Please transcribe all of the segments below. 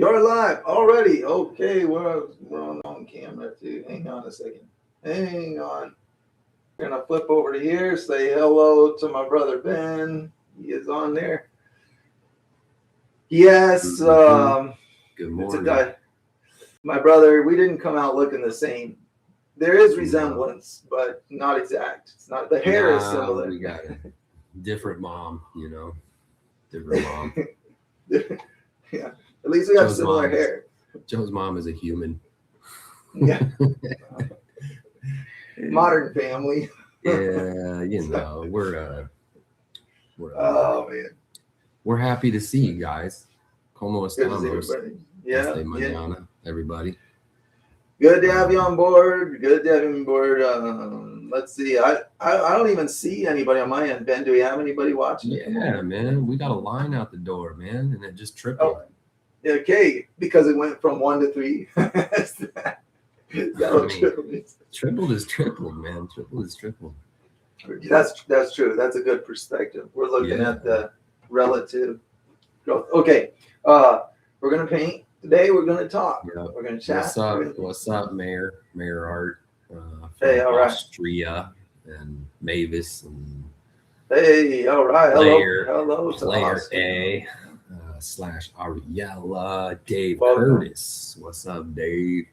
You're live already. Okay, we're on camera too. Hang on a second. Hang on. We're gonna flip over to here. Say hello to my brother Ben. He is on there. Yes. Good morning. My brother. We didn't come out looking the same. There is resemblance, but not exact. It's not. The hair is similar. We got a different mom. Different mom. Yeah. At least we have similar hair. Joe's mom is a human. Yeah. Modern family. Yeah, we're oh man. We're happy to see you guys. Como estamos? Yeah. Mañana, everybody. Good to have you on board. Good to have you on board. Let's see. I don't even see anybody on my end. Ben, do we have anybody watching? Yeah, man. We got a line out the door, man, and it just tripled. Oh. Okay, because it went from 1 to 3. Tripled is tripled, man. Tripled is tripled. That's true. That's a good perspective. We're looking at the relative growth. Okay, we're gonna paint today. We're gonna talk. Yep. We're gonna chat. What's up, Mayor Art? Hey, all right. Austria and Mavis and. Hey, all right. Hello. Player A. / Ariella, Dave Curtis. What's up, Dave?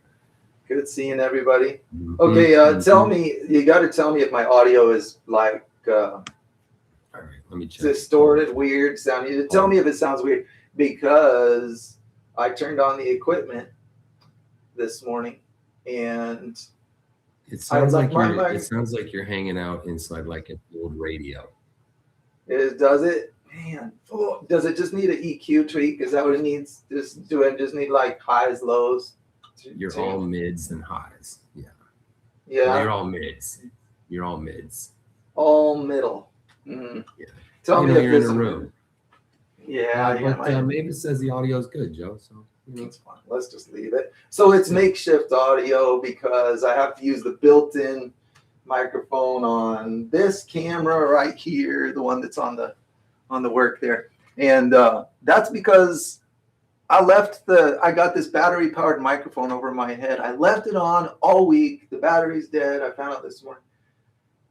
Good seeing everybody. Okay, tell me. You got to tell me if my audio is like all right, let me check. Distorted, weird sounding. Tell me if it sounds weird because I turned on the equipment this morning and it sounds it sounds like you're hanging out inside like an old radio. Does it? Man, does it just need an EQ tweak? Is that what it needs? Do I just need like highs, lows? You're all mids and highs. Yeah. Yeah. Well, you're all mids. All middle. Mm-hmm. Yeah. Tell me if you're in a room. Yeah. But Mavis says the audio is good, Joe. So it's fine. Let's just leave it. So it's makeshift audio because I have to use the built-in microphone on this camera right here, the one that's on the work there, and that's because I got this battery powered microphone over my head. I left it on all week. The battery's dead. I found out this morning,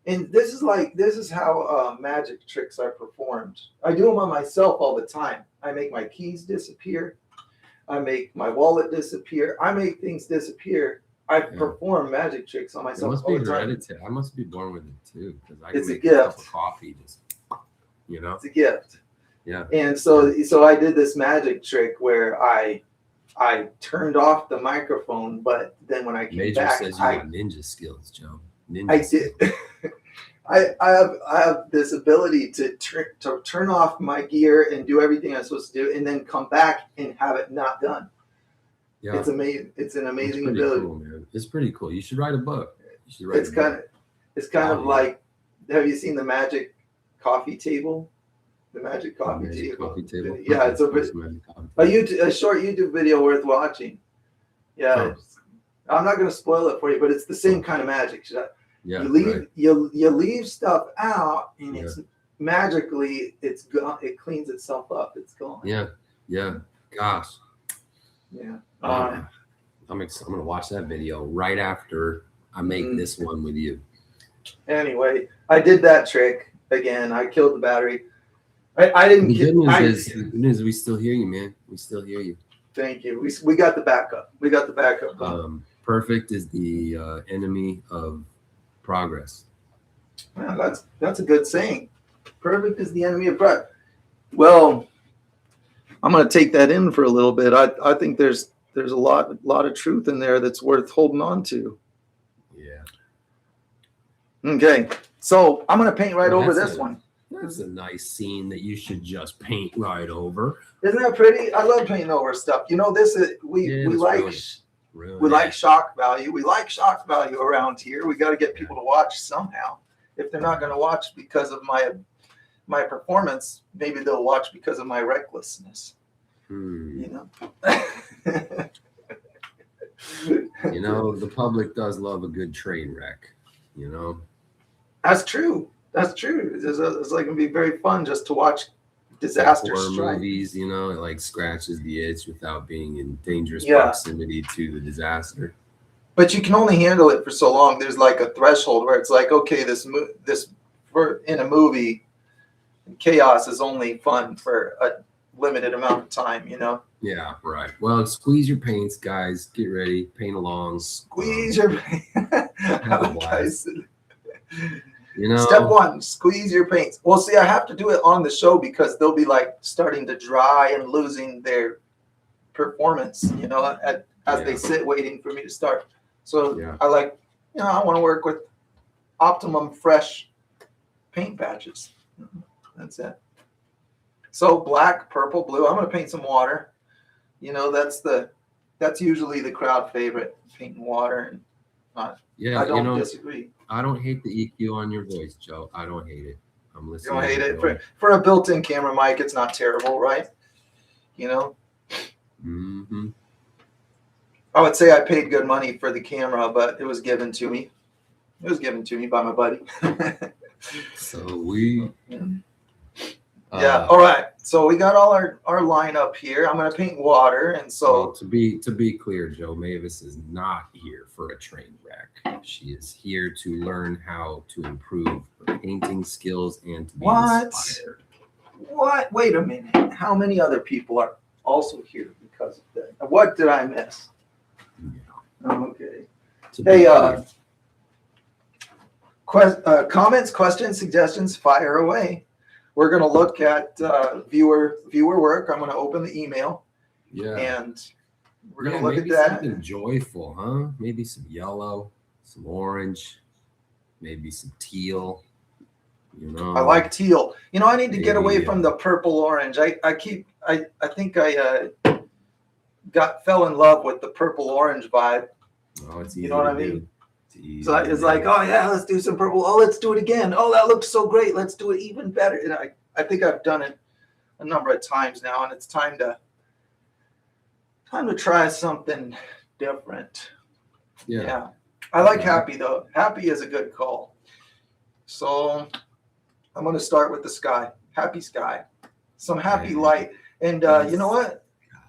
and this is how magic tricks are performed. I do them on myself all the time. I make my keys disappear. I make my wallet disappear. I make things disappear. I perform magic tricks on myself. It must be hereditary. I must be born with it too, because I can make a gift. A cup of coffee. It's a gift. Yeah. And so I did this magic trick where I turned off the microphone, but then when I came back, says you got ninja skills, Joe. I did. I have this ability to turn off my gear and do everything I'm supposed to do, and then come back and have it not done. Yeah. It's amazing. It's an amazing ability. Cool, man. It's pretty cool. You should write a book. It's kind of like, have you seen the magic coffee table? The magic coffee table. Yeah, it's a short YouTube video worth watching. Yeah, I'm not going to spoil it for you, but it's the same kind of magic. Yeah, you leave stuff out, and it's magically it's gone. It cleans itself up. It's gone. Yeah. Gosh. Yeah. I'm going to watch that video right after I make this one with you. Anyway, I did that trick again. I killed the battery. I didn't. The good news is we still hear you, man. We still hear you. Thank you. We got the backup. Perfect is the enemy of progress. Wow, that's a good saying. Perfect is the enemy of progress. Well, I'm going to take that in for a little bit. I think there's a lot of truth in there that's worth holding on to. Yeah. Okay, so I'm going to paint right over this one. That's a nice scene that you should just paint right over. Isn't that pretty? I love painting over stuff. This is we like shock value. We like shock value around here. We got to get people to watch somehow. If they're not going to watch because of my performance, maybe they'll watch because of my recklessness. The public does love a good train wreck. That's true. It's like going to be very fun just to watch disaster horror strike. movies, you know, it like scratches the itch without being in dangerous Yeah. proximity to the disaster. But you can only handle it for so long. There's like a threshold where it's like, okay, this for in a movie, chaos is only fun for a limited amount of time, you know. Yeah, right. Well, squeeze your paints, guys. Get ready, paint along. Squeeze your Have a blast. You know, Step one, squeeze your paints. Well, see, I have to do it on the show because they'll be like starting to dry and losing their performance, you know, as they sit waiting for me to start. So Yeah. I like, you know, I want to work with optimum fresh paint patches. That's it. So black, purple, blue. I'm going to paint some water. You know, that's usually the crowd favorite, painting water. And yeah, I don't you know, disagree. I don't hate the EQ on your voice, Joe. I don't hate it. I'm You listening. don't hate to it for a built-in camera mic. It's not terrible, right? You know. Mm-hmm. I would say I paid good money for the camera, but it was given to me. It was given to me by my buddy. So we. Yeah. All right. So we got all our lineup here. I'm gonna paint water, and So so to be clear, Joe Mavis is not here for a train wreck. She is here to learn how to improve her painting skills and to be What? inspired. what? Wait a minute. How many other people are also here because of that? What did I miss? Yeah. Okay. To be Hey, clear. comments, questions, suggestions, fire away. We're gonna look at viewer work. I'm gonna open the email Yeah. and we're gonna Yeah, look at maybe that. something joyful, huh? Maybe some yellow, some orange, maybe some teal. You know, I like teal. You know, I need to get away Maybe, from the purple orange. I think I fell in love with the purple orange vibe. Oh, it's You easy know what to I mean? do. It's easy So to it's do. like, oh yeah, let's do some purple. Oh, let's do it again. Oh, that looks so great. Let's do it even better. And I think I've done it a number of times now, and it's time to try something different. Yeah. I like happy though. Happy is a good call. So I'm going to start with the sky. Happy sky. Some happy light. And you know what?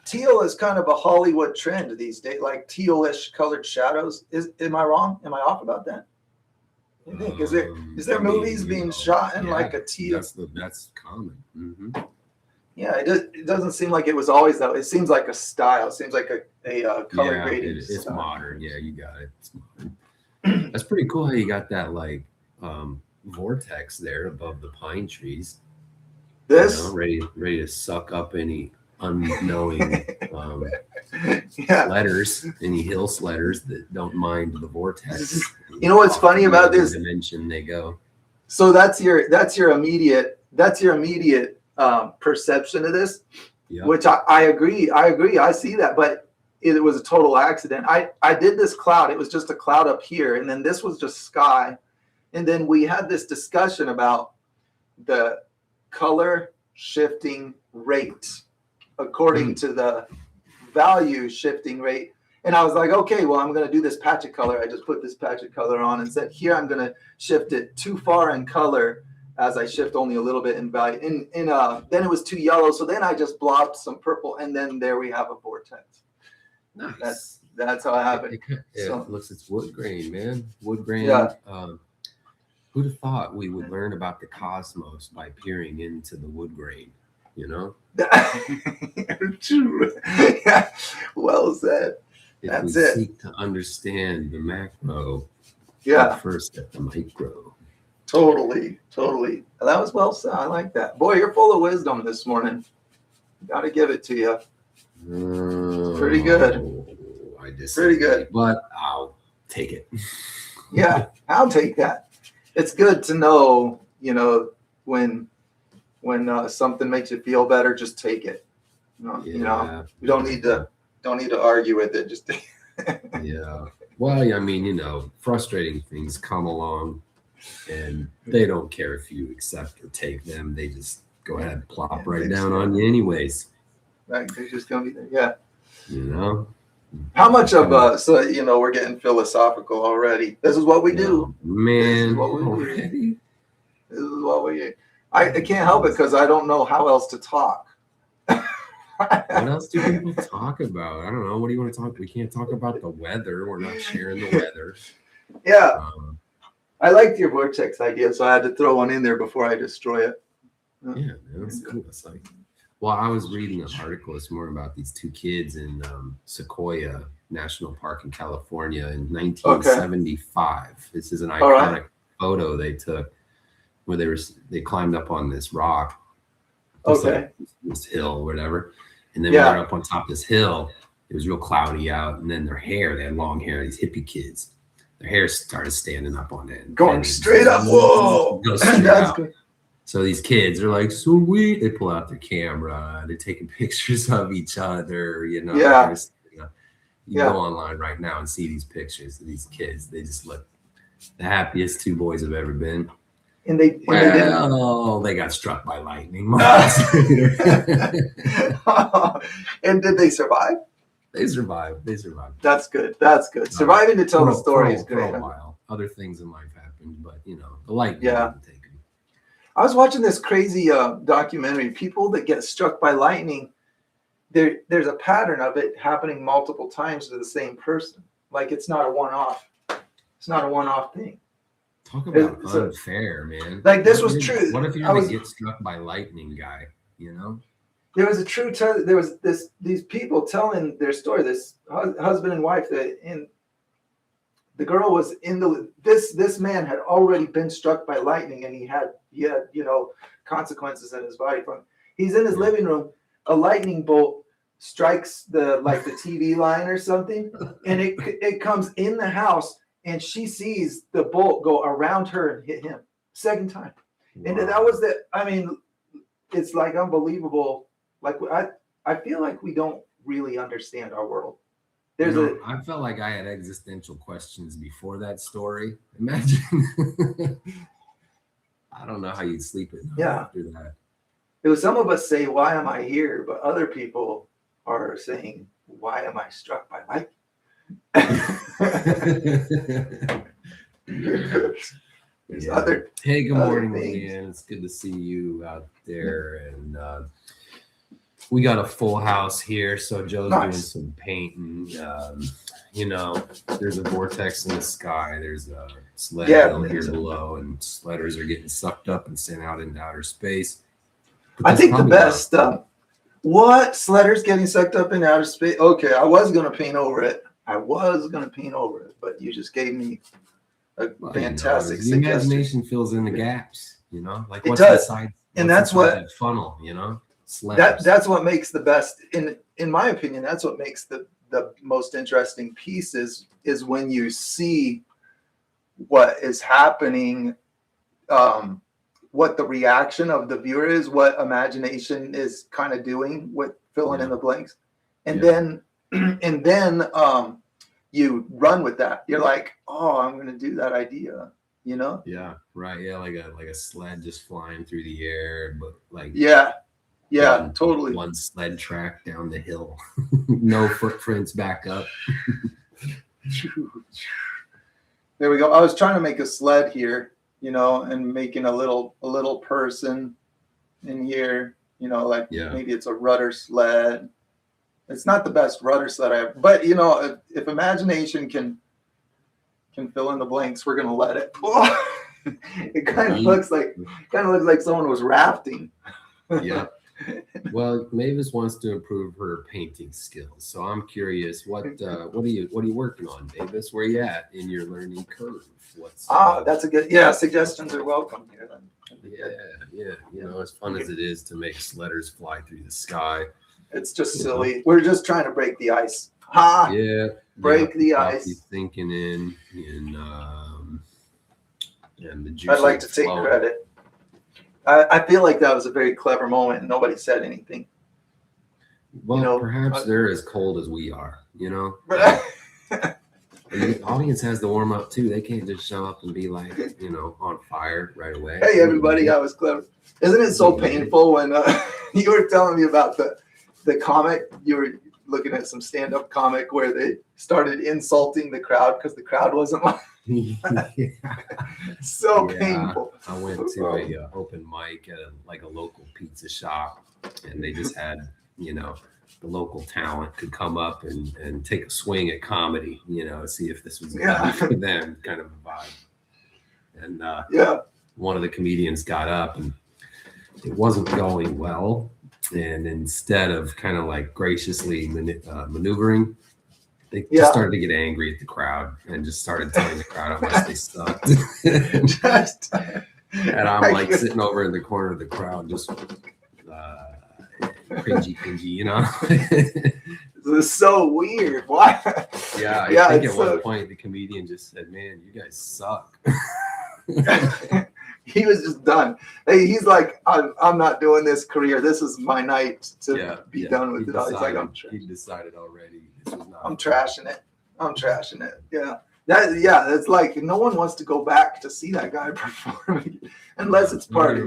Teal is kind of a Hollywood trend these days, like tealish colored shadows. Am I wrong? Am I off about that? You think? Is there movies being shot in like a teal? That's common. Mm-hmm. Yeah, it doesn't seem like it was always that. It seems like a style. It seems like a color grading. It's style. modern. Yeah, you got it. It's modern. That's pretty cool how you got that like vortex there above the pine trees. This, you know, ready to suck up any unknowing sledders, any hill sledders that don't mind the vortex. You know what's funny about this dimension they go. So that's your immediate perception of this, Yep. which I agree. I see that, but it was a total accident. I did this cloud. It was just a cloud up here, and then this was just sky, and then we had this discussion about the color shifting rate according to the value shifting rate. And I was like, okay, well, I'm going to do this patch of color. I just put this patch of color on and said, here, I'm going to shift it too far in color as I shift only a little bit in value. Then it was too yellow. So then I just blobbed some purple, and then there we have a vortex. Nice. That's how it happened. It looks, it's wood grain, man. Wood grain. Yeah. Who'd have thought we would learn about the cosmos by peering into the wood grain, you know? True. Yeah. Well said. If That's we it. seek to understand the macro, Yeah, look first at the micro. totally. That was well said. I like that. Boy, you're full of wisdom this morning. Got to give it to you. Pretty good. I disagree, Pretty good. but I'll take it. Yeah, I'll take that. It's good to know, when something makes you feel better, just take it. You know, we don't need to argue with it. Just Yeah. Well, I mean, frustrating things come along and they don't care if you accept or take them. They just go ahead and plop right down on you anyways. Right, they're just gonna be there. Yeah. You know? How much of we're getting philosophical already. This is what we do. Man, This is what we do. already? This is what we do. I can't help it because I don't know how else to talk. What else do people talk about? I don't know. What do you want to talk? We can't talk about the weather. We're not sharing the weather. Yeah. I liked your vortex idea, so I had to throw one in there before I destroy it. Yeah, man, that's cool. It's like, well, I was reading an article this morning about these two kids in Sequoia National Park in California in 1975. This is an iconic photo they took where they climbed up on this rock, like this hill, or whatever, and then when they're up on top of this hill, it was real cloudy out, and then they had long hair. These hippie kids, their hair started standing up on it, going straight up. Whoa, goes straight out. Good. So these kids are like, sweet. They pull out their camera. They're taking pictures of each other. You know, you go online right now and see these pictures of these kids. They just look the happiest two boys have ever been. And they got struck by lightning. And did they survive? They survived. That's good. Surviving to tell the story is great. For a while. Other things in life happened, but the lightning didn't take them. I was watching this crazy documentary. People that get struck by lightning, there's a pattern of it happening multiple times to the same person. Like it's not a one-off. It's not a one-off thing. Talk about unfair, man. Like this was true. What if you're the get struck by lightning guy? There was these people telling their story. This husband and wife the girl was this man had already been struck by lightning, and he had consequences in his body from. He's in his living room. A lightning bolt strikes the TV line or something, and it comes in the house. And she sees the bolt go around her and hit him second time. Wow. And that was it's like unbelievable. Like I feel like we don't really understand our world. I felt like I had existential questions before that story. Imagine. I don't know how you'd sleep at night after that. It was some of us say, "Why am I here?" But other people are saying, "Why am I struck by lightning?" Hey, good morning, Leanne. It's good to see you out there, and we got a full house here. So Joe's doing some painting. There's a vortex in the sky. There's a sled hill here below, and sledders are getting sucked up and sent out into outer space. I think the best what sledders getting sucked up in outer space? Okay, I was gonna paint over it. But you just gave me a fantastic suggestion. The imagination fills in the gaps, like what's inside, and that's what that funnel, that's what makes the best. In my opinion, that's what makes the most interesting piece is when you see what is happening, what the reaction of the viewer is, what imagination is kind of doing with filling in the blanks, and then you run with that. You're like, oh, I'm going to do that idea, Yeah, right. Yeah, like a sled just flying through the air, but totally. One sled track down the hill, no footprints back up. There we go. I was trying to make a sled here, and making a little person in here, maybe it's a rudder sled. It's not the best rudder sled I have, but if imagination can fill in the blanks, we're gonna let it. It kind of looks like someone was rafting. Yeah. Well, Mavis wants to improve her painting skills, so I'm curious. What are you working on, Mavis? Where are you at in your learning curve? That's a good. Suggestions are welcome here. Then. Yeah. As fun as it is to make sledders fly through the sky. It's just silly. We're just trying to break the ice. Break the ice. Thinking in and the juice. I'd like to take credit. I feel like that was a very clever moment, and nobody said anything. Well, perhaps they're as cold as we are. The audience has to warm up too. They can't just show up and be like, on fire right away. Hey, everybody, I was clever. Isn't it so painful when you were telling me about the comic? You looking at some stand-up comic where they started insulting the crowd because the crowd wasn't so Yeah. painful. I went to a open mic at like a local pizza shop, and they just had, the local talent could come up and take a swing at comedy, see if this was good for them, kind of a vibe. And one of the comedians got up, and it wasn't going well. And instead of kind of like graciously maneuvering, they just started to get angry at the crowd and just started telling the crowd how much they sucked. And I'm like sitting over in the corner of the crowd, just cringy, This is so weird. Why? Yeah, I think at one point the comedian just said, "Man, you guys suck." He was just done. Hey, he's like, I'm not doing this career. This is my night to be done with it. He's like, he decided already. This was not. I'm trashing it. Yeah. It's like no one wants to go back to see that guy perform unless it's part of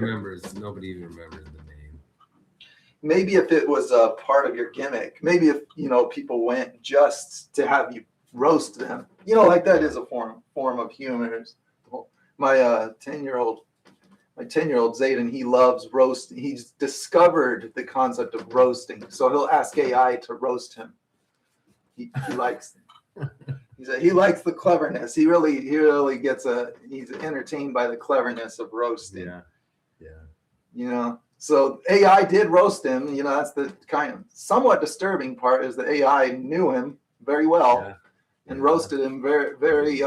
Nobody even remembers the name. Maybe if it was a part of your gimmick, maybe if people went just to have you roast them, like that is a form of humor. My 10-year-old Zayden, he loves roasting. He's discovered the concept of roasting, so he'll ask AI to roast him. He likes. He likes the cleverness. He really gets he's entertained by the cleverness of roasting. Yeah. So AI did roast him. That's the kind of somewhat disturbing part is that AI knew him very well and roasted him very, very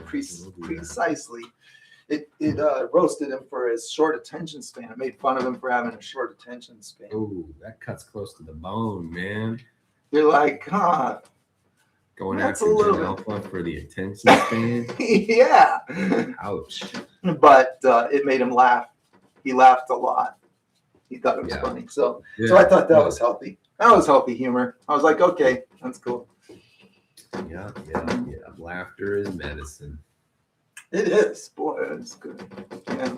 precisely. It roasted him for his short attention span. It made fun of him for having a short attention span. Oh, that cuts close to the bone, man. You're like, going after Gen Alpha for the attention span. Yeah. Ouch. But it made him laugh. He laughed a lot. He thought it was funny. So I thought that was healthy. That was healthy humor. I was like, okay, that's cool. Yeah. Laughter is medicine. It is. Boy, it's good. Yeah,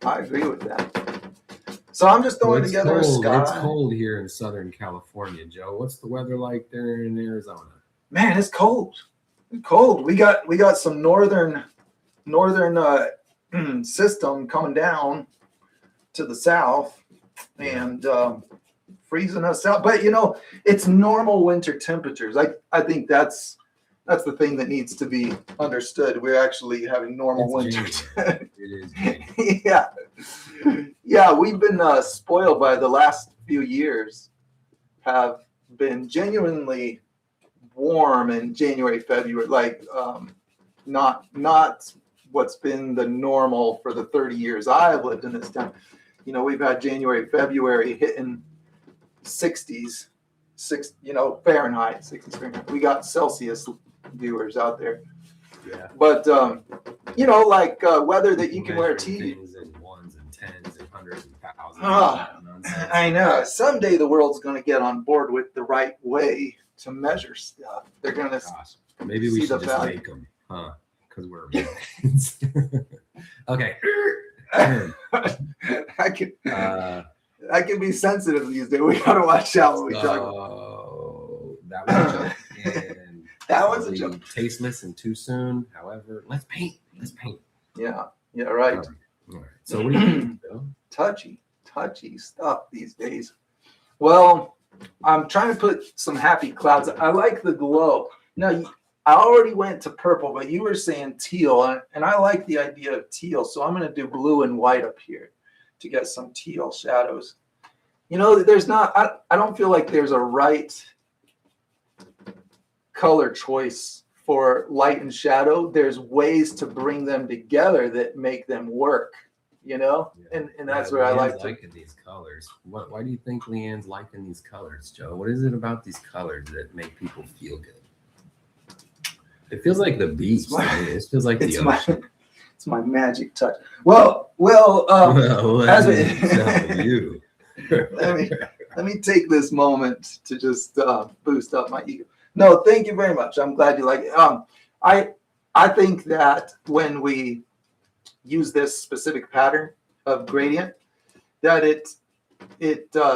I agree with that. So I'm just throwing together a sky. It's cold here in Southern California, Joe. What's the weather like there in Arizona? Man, it's cold. It's cold. We got some northern system coming down to the south and freezing us out. But it's normal winter temperatures. I think that's the thing that needs to be understood. We're actually having normal winter. It is. Yeah. We've been spoiled by the last few years. Have been genuinely warm in January, February. Like not what's been the normal for the 30 years I've lived in this town. We've had January, February hitting 60s, Fahrenheit, 60s Fahrenheit. We got Celsius viewers out there. Yeah. But weather that you can wear things in ones and tens and hundreds and thousands. I know. Someday the world's going to get on board with the right way to measure stuff. They're going to. Maybe we should just make them, huh? Because we're Americans. Okay. I can be sensitive these days. We gotta watch out what we talk That about. was a joke. And that was a joke. Tasteless and too soon. However, let's paint. Yeah, right. All right. So what do you think, Bill? Touchy stuff these days. Well, I'm trying to put some happy clouds. I like the glow. Now, I already went to purple, but you were saying teal, and I like the idea of teal, so I'm going to do blue and white up here to get some teal shadows. There's not, I don't feel like there's a right color choice for light and shadow. There's ways to bring them together that make them work, and that's where I like liking these colors. Why do you think Leanne's liking these colors, Joe? What is it about these colors that make people feel good? It feels like the beach. It feels like the ocean. It's my magic touch. Well, as you. let me take this moment to just boost up my ego. No, thank you very much. I'm glad you like it. I think that when we use this specific pattern of gradient, that it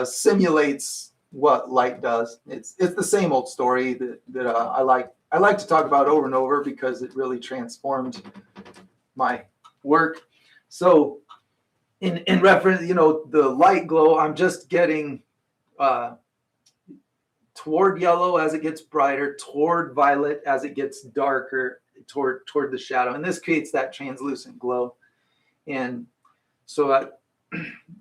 simulates what light does. It's the same old story that I like to talk about over and over because it really transformed my work. So in reference, the light glow, I'm just getting toward yellow as it gets brighter, toward violet as it gets darker, toward the shadow, and this creates that translucent glow. And so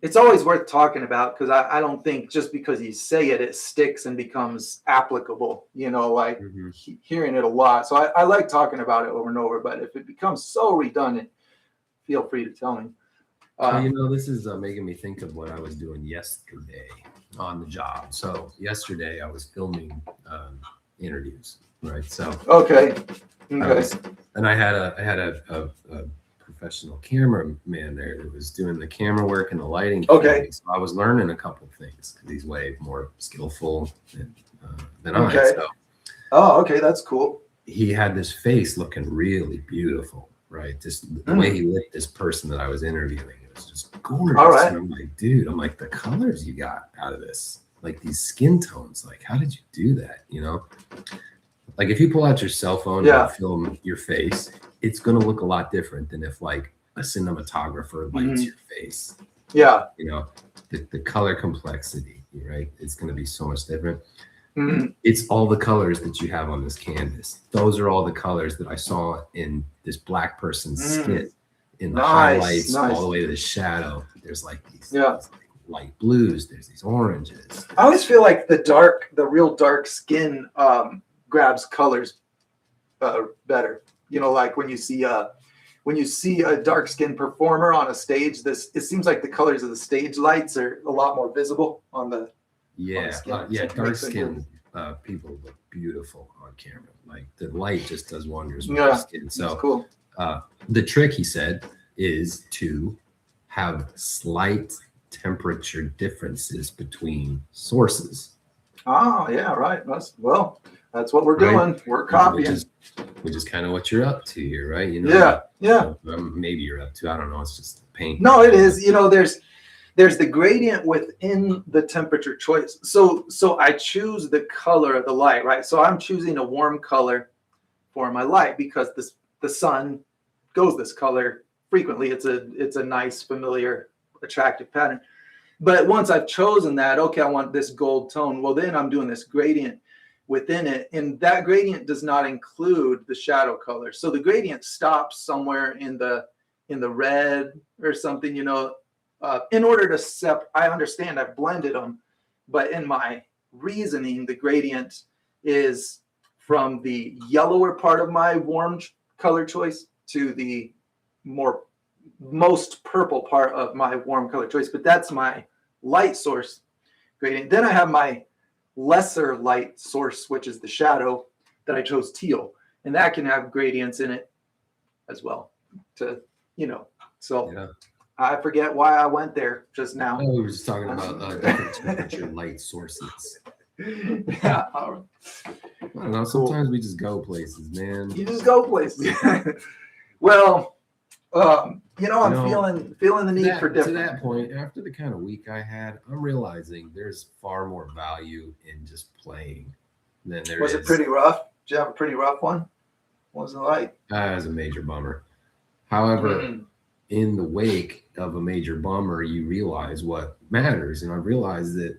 it's always worth talking about, because I don't think just because you say it, it sticks and becomes applicable, like hearing it a lot. So I like talking about it over and over, but if it becomes so redundant, feel free to tell me. This is making me think of what I was doing yesterday on the job. So yesterday I was filming interviews, right? So okay. I had a professional cameraman there that was doing the camera work and the lighting. Okay. So I was learning a couple of things because he's way more skillful than okay. I. So okay, that's cool. He had this face looking really beautiful, right? Just the way he lit this person that I was interviewing, it was just gorgeous. All right. And I'm like, dude, the colors you got out of this, like these skin tones, like how did you do that? Like if you pull out your cell phone and film your face, it's going to look a lot different than if like a cinematographer lights your face. Yeah. The color complexity, right? It's going to be so much different. It's all the colors that you have on this canvas. Those are all the colors that I saw in this black person's skin, in the highlights, all the way to the shadow. There's like these light blues. There's these oranges. I always feel like the real dark skin grabs colors better. Like when you see a dark skinned performer on a stage, it seems like the colors of the stage lights are a lot more visible on the skin. Dark skinned people look beautiful on camera. Like the light just does wonders with the skin. So cool. The trick, he said, is to have slight temperature differences between sources. Oh yeah, right. That's what we're doing. We're copying. Which is kind of what you're up to here, right? Yeah. Maybe you're up to. I don't know. It's just paint. No, it is. There's the gradient within the temperature choice. So I choose the color of the light, right? So I'm choosing a warm color for my light because the sun goes this color frequently. It's a nice, familiar, attractive pattern. But once I've chosen that, okay, I want this gold tone. Well, then I'm doing this gradient within it, and that gradient does not include the shadow color. So the gradient stops somewhere in the red or something, in order to I understand I've blended them, but in my reasoning, the gradient is from the yellower part of my warm color choice to the most purple part of my warm color choice. But that's my light source gradient. Then I have my lesser light source, which is the shadow, that I chose teal, and that can have gradients in it as well. I forget why I went there just now. We were just talking about different temperature light sources. Yeah. I don't know. Sometimes we just go places, man. You just go places. Well, I'm feeling the need for different. To that point, after the kind of week I had, I'm realizing there's far more value in just playing than there is. Was it pretty rough? Did you have a pretty rough one? What was it like? That was a major bummer. However, in the wake of a major bummer, you realize what matters. And I realized that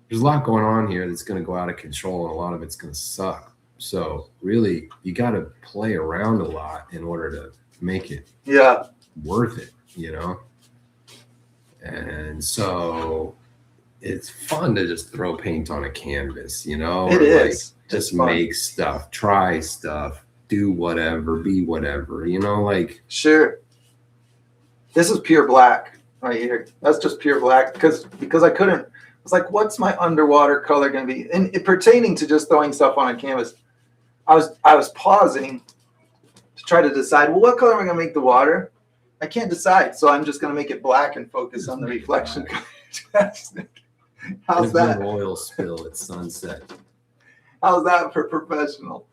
there's a lot going on here that's going to go out of control, and a lot of it's going to suck. So really, you got to play around a lot in order to make it worth it, And so it's fun to just throw paint on a canvas, It is. Just make stuff, try stuff, do whatever, be whatever, Sure. This is pure black right here. That's just pure black because I couldn't. I was like, what's my underwater color going to be? And pertaining to just throwing stuff on a canvas, I was pausing to try to decide, well, what color am I going to make the water? I can't decide, so I'm just going to make it black and focus on the reflection. How's that? Oil spill at sunset. How's that for professional?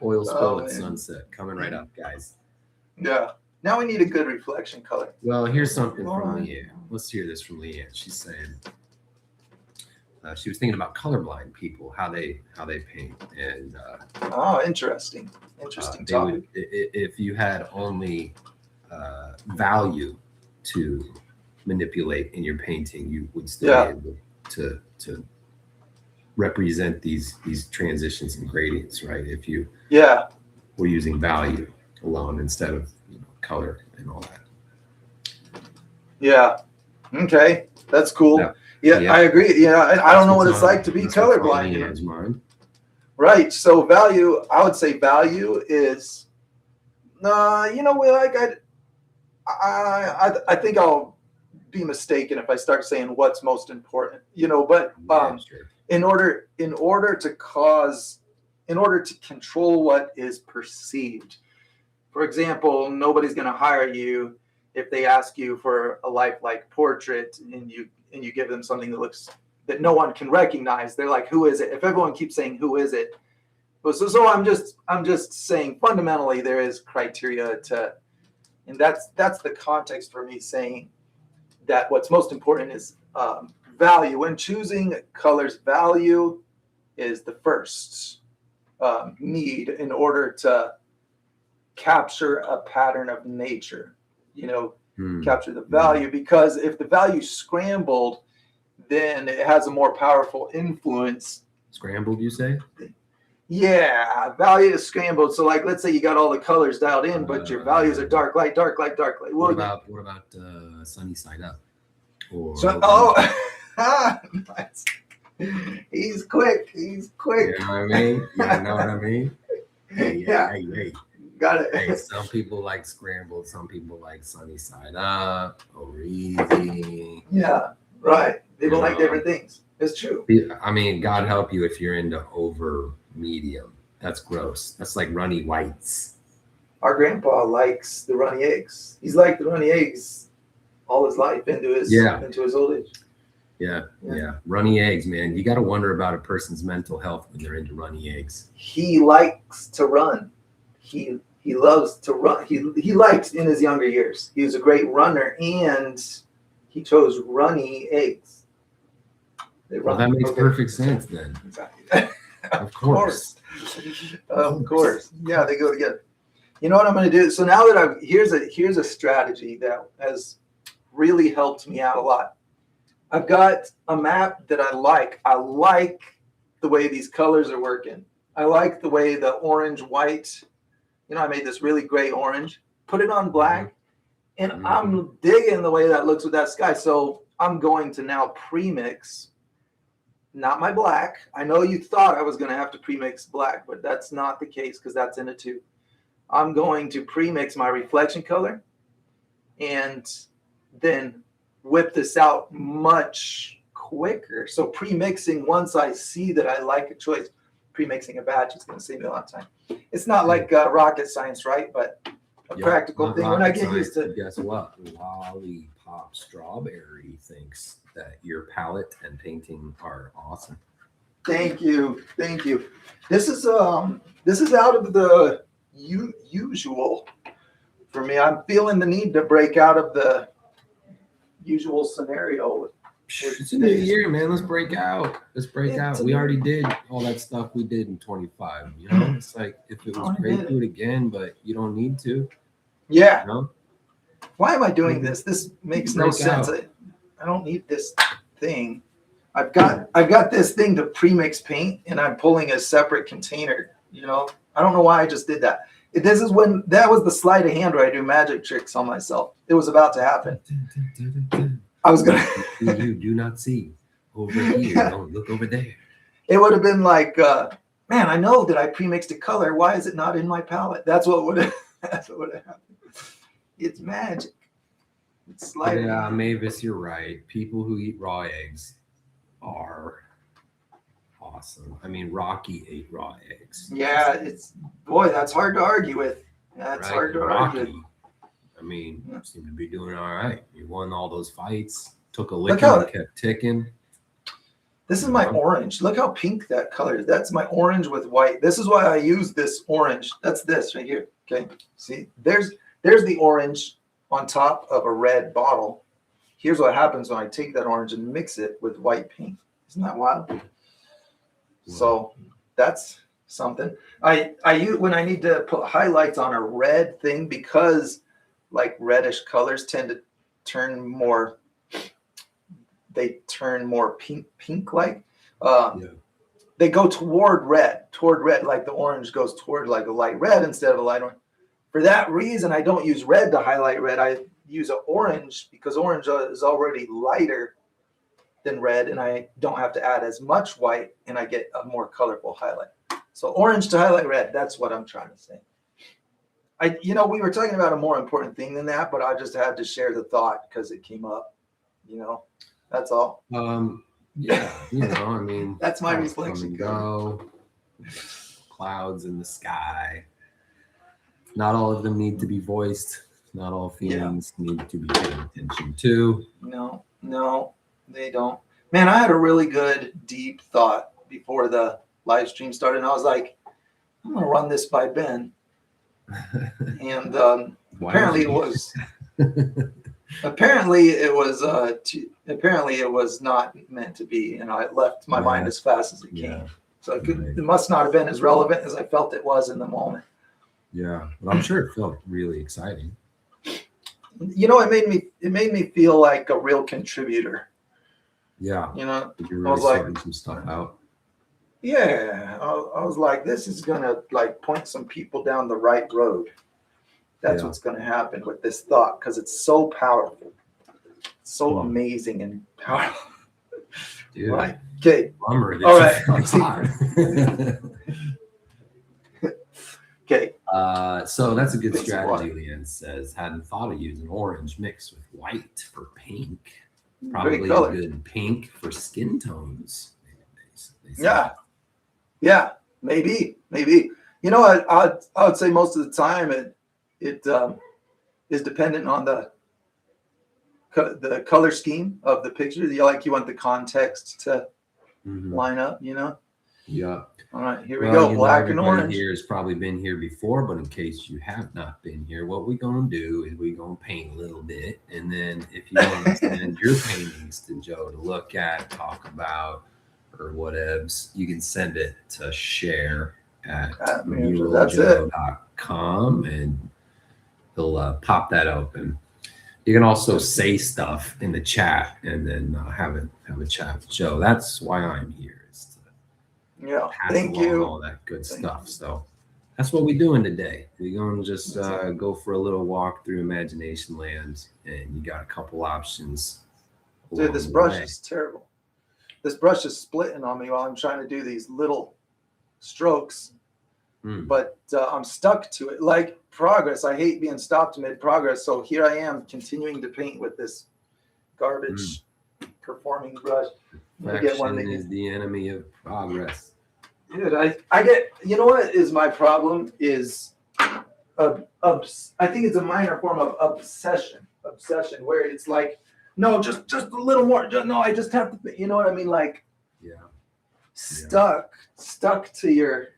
Oil spill at sunset coming right up, guys. Yeah. Now we need a good reflection color. Well, here's something from Leanne. Let's hear this from Leanne. She's saying, she was thinking about colorblind people, how they paint, and Oh, interesting. Interesting they topic. would if you had only value to manipulate in your painting, you would still Yeah. be able to represent these transitions and gradients, right? If you Yeah. were using value alone instead of color and all that. Yeah. Okay. That's cool. Yeah. Yeah, Yeah. I agree. Yeah, I don't know what it's That's like to be that's what's on colorblind. Leon's mind. Right. So value, I would say value is, like I think I'll be mistaken if I start saying what's most important. But Yeah, sure. in order to control what is perceived. For example, nobody's going to hire you if they ask you for a lifelike portrait and you give them something that no one can recognize. They're like, who is it? If everyone keeps saying who is it, so I'm just saying fundamentally there is criteria and that's the context for me saying that what's most important is value. When choosing colors, value is the first need in order to capture a pattern of nature, capture the value, because if the value's scrambled, then it has a more powerful influence. Scrambled, you say? Yeah, value is scrambled. So like, let's say you got all the colors dialed in, but your values are dark light, dark light, dark light. What about sunny side up? Or Nice. He's quick. You know what I mean? You know what I mean? Yeah. Hey. Got it. Hey, some people like scrambled, some people like sunny side up or easy. Yeah, right. People like different things. It's true. I mean, God help you if you're into over medium. That's gross. That's like runny whites. Our grandpa likes the runny eggs. He's liked the runny eggs all his life into his old age. Yeah. Runny eggs, man. You got to wonder about a person's mental health when they're into runny eggs. He likes to run. He loves to run. He liked in his younger years. He was a great runner, and he chose runny eggs. Well, that makes perfect sense then. Exactly. Of course. Of course. Yeah, they go together. You know what I'm going to do? So now that here's a strategy that has really helped me out a lot. I've got a map that I like. I like the way these colors are working. I like the way the orange, white, I made this really gray orange, put it on black, and I'm digging the way that looks with that sky. So I'm going to now premix, not my black. I know you thought I was going to have to premix black, but that's not the case because that's in a tube. I'm going to premix my reflection color and then whip this out much quicker. So premixing, once I see that I like a choice, premixing a batch is going to save me a lot of time. It's not like rocket science, right? But a practical thing. When I get used to. Guess what? Lollipop Strawberry thinks that your palette and painting are awesome. Thank you. This is out of the usual for me. I'm feeling the need to break out of the usual scenario. It's a new year, man. Let's break out. We already did all that stuff we did in 25. It's like if it was great, do it again, but you don't need to. Yeah. Why am I doing this? This makes no sense. Out. I don't need this thing. I've got this thing to premix paint, and I'm pulling a separate container. I don't know why I just did that. This is when that was the sleight of hand where I do magic tricks on myself. It was about to happen. I was gonna. You do not see over here. Yeah. Don't look over there. It would have been like, man, I know that I premixed a color. Why is it not in my palette? That's what would have happened. It's magic. It's sleight. Yeah, Mavis, you're right. People who eat raw eggs are awesome. I mean, Rocky ate raw eggs. Yeah, that's hard to argue with. That's hard to argue with. I mean, you seem to be doing all right. You won all those fights, took a licking and kept ticking. This is my orange. Look how pink that color is. That's my orange with white. This is why I use this orange. That's this right here. Okay. See, there's the orange on top of a red bottle. Here's what happens when I take that orange and mix it with white paint. Isn't that wild? So that's something. I use when I need to put highlights on a red thing, because like reddish colors tend to turn more. They turn more pink like. They go toward red, like the orange goes toward like a light red instead of a light orange. For that reason, I don't use red to highlight red. I use an orange because orange is already lighter than red, and I don't have to add as much white, and I get a more colorful highlight. So orange to highlight red, that's what I'm trying to say. We were talking about a more important thing than that, but I just had to share the thought because it came up, that's all. Yeah, I mean, that's my clouds reflection. Come and go. Clouds in the sky. Not all of them need to be voiced. Not all feelings need to be paid attention to. No, they don't. Man, I had a really good, deep thought before the live stream started, and I was like, I'm going to run this by Ben. And apparently it was not meant to be, and I left my mind as fast as it came. So it must not have been as relevant as I felt it was in the moment. Yeah, but I'm sure it felt really exciting. It made me feel like a real contributor. Yeah. You really I was like, some stuff out. Yeah, I was like, this is gonna like point some people down the right road. That's what's gonna happen with this thought, because it's so powerful, so amazing and powerful. Dude, right? Okay. Bummer. All right. Okay. So that's a good strategy. Leanne says, hadn't thought of using orange mixed with white for pink. Probably a good pink for skin tones. Yeah, maybe. I would say most of the time it is dependent on the color scheme of the picture. You want the context to line up, Yeah. All right, here we go. Black and orange. Here has probably been here before, but in case you have not been here, what we're gonna do is we're gonna paint a little bit, and then if you want to send your paintings to Joe to look at, talk about, or whatevs, you can send it to share at mulojoe.com, and he'll pop that open. You can also say stuff in the chat, and then have a chat with Joe. That's why I'm here. Thank you. All that good stuff. So that's what we're doing today. We're going to just go for a little walk through imagination land, and you got a couple options. Dude, this brush is terrible. This brush is splitting on me while I'm trying to do these little strokes, but I'm stuck to it. Like progress, I hate being stopped mid-progress. So here I am continuing to paint with this garbage performing brush. Perfection is the enemy of progress. Dude, I get, what is my problem is, I think it's a minor form of obsession, where it's like, no, just a little more. No, I just have to, you know what I mean? Like, stuck to your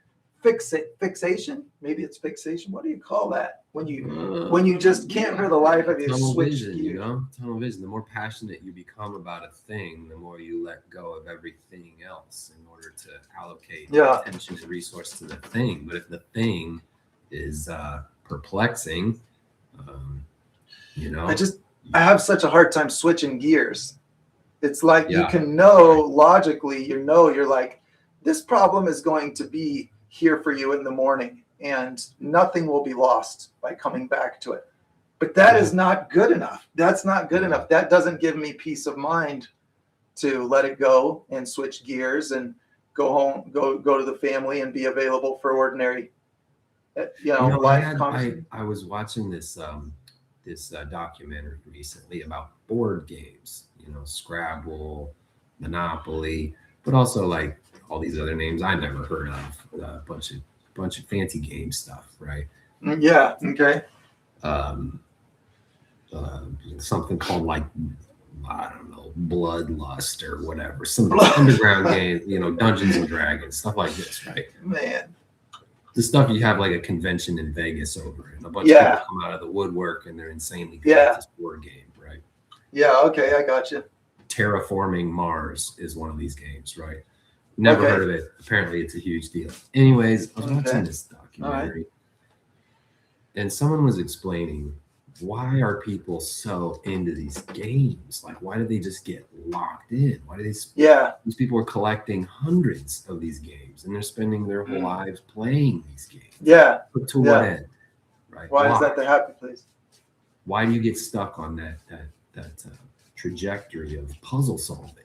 fixation. Maybe it's fixation. What do you call that? When you just can't for the life of you switch gears. Tunnel vision. The more passionate you become about a thing, the more you let go of everything else in order to allocate attention and resource to the thing. But if the thing is perplexing, I have such a hard time switching gears. It's like you can know logically, you're like, this problem is going to be here for you in the morning, and nothing will be lost by coming back to it. But that is not good enough. That's not good enough. That doesn't give me peace of mind to let it go and switch gears and go home, go to the family and be available for ordinary, life conversation. I was watching this documentary recently about board games, Scrabble, Monopoly, but also like all these other names I never heard of, a bunch of fancy game stuff, right? Yeah. Okay. Something called like, I don't know, Bloodlust or whatever, some underground game, Dungeons and Dragons, stuff like this, right? Man, the stuff you have like a convention in Vegas over, and a bunch of people come out of the woodwork and they're insanely good at this board game, right? Yeah. Okay, I got you. Terraforming Mars is one of these games, right? Never Okay. heard of it. Apparently, it's a huge deal. Anyways, I was watching Okay. this documentary, and someone was explaining, why are people so into these games? Like, why do they just get locked in? Why do Yeah. these people are collecting hundreds of these games, and they're spending their whole lives playing these games? Yeah. But to Yeah. what end? Right? Why is that the happy place? Why do you get stuck on that trajectory of puzzle solving?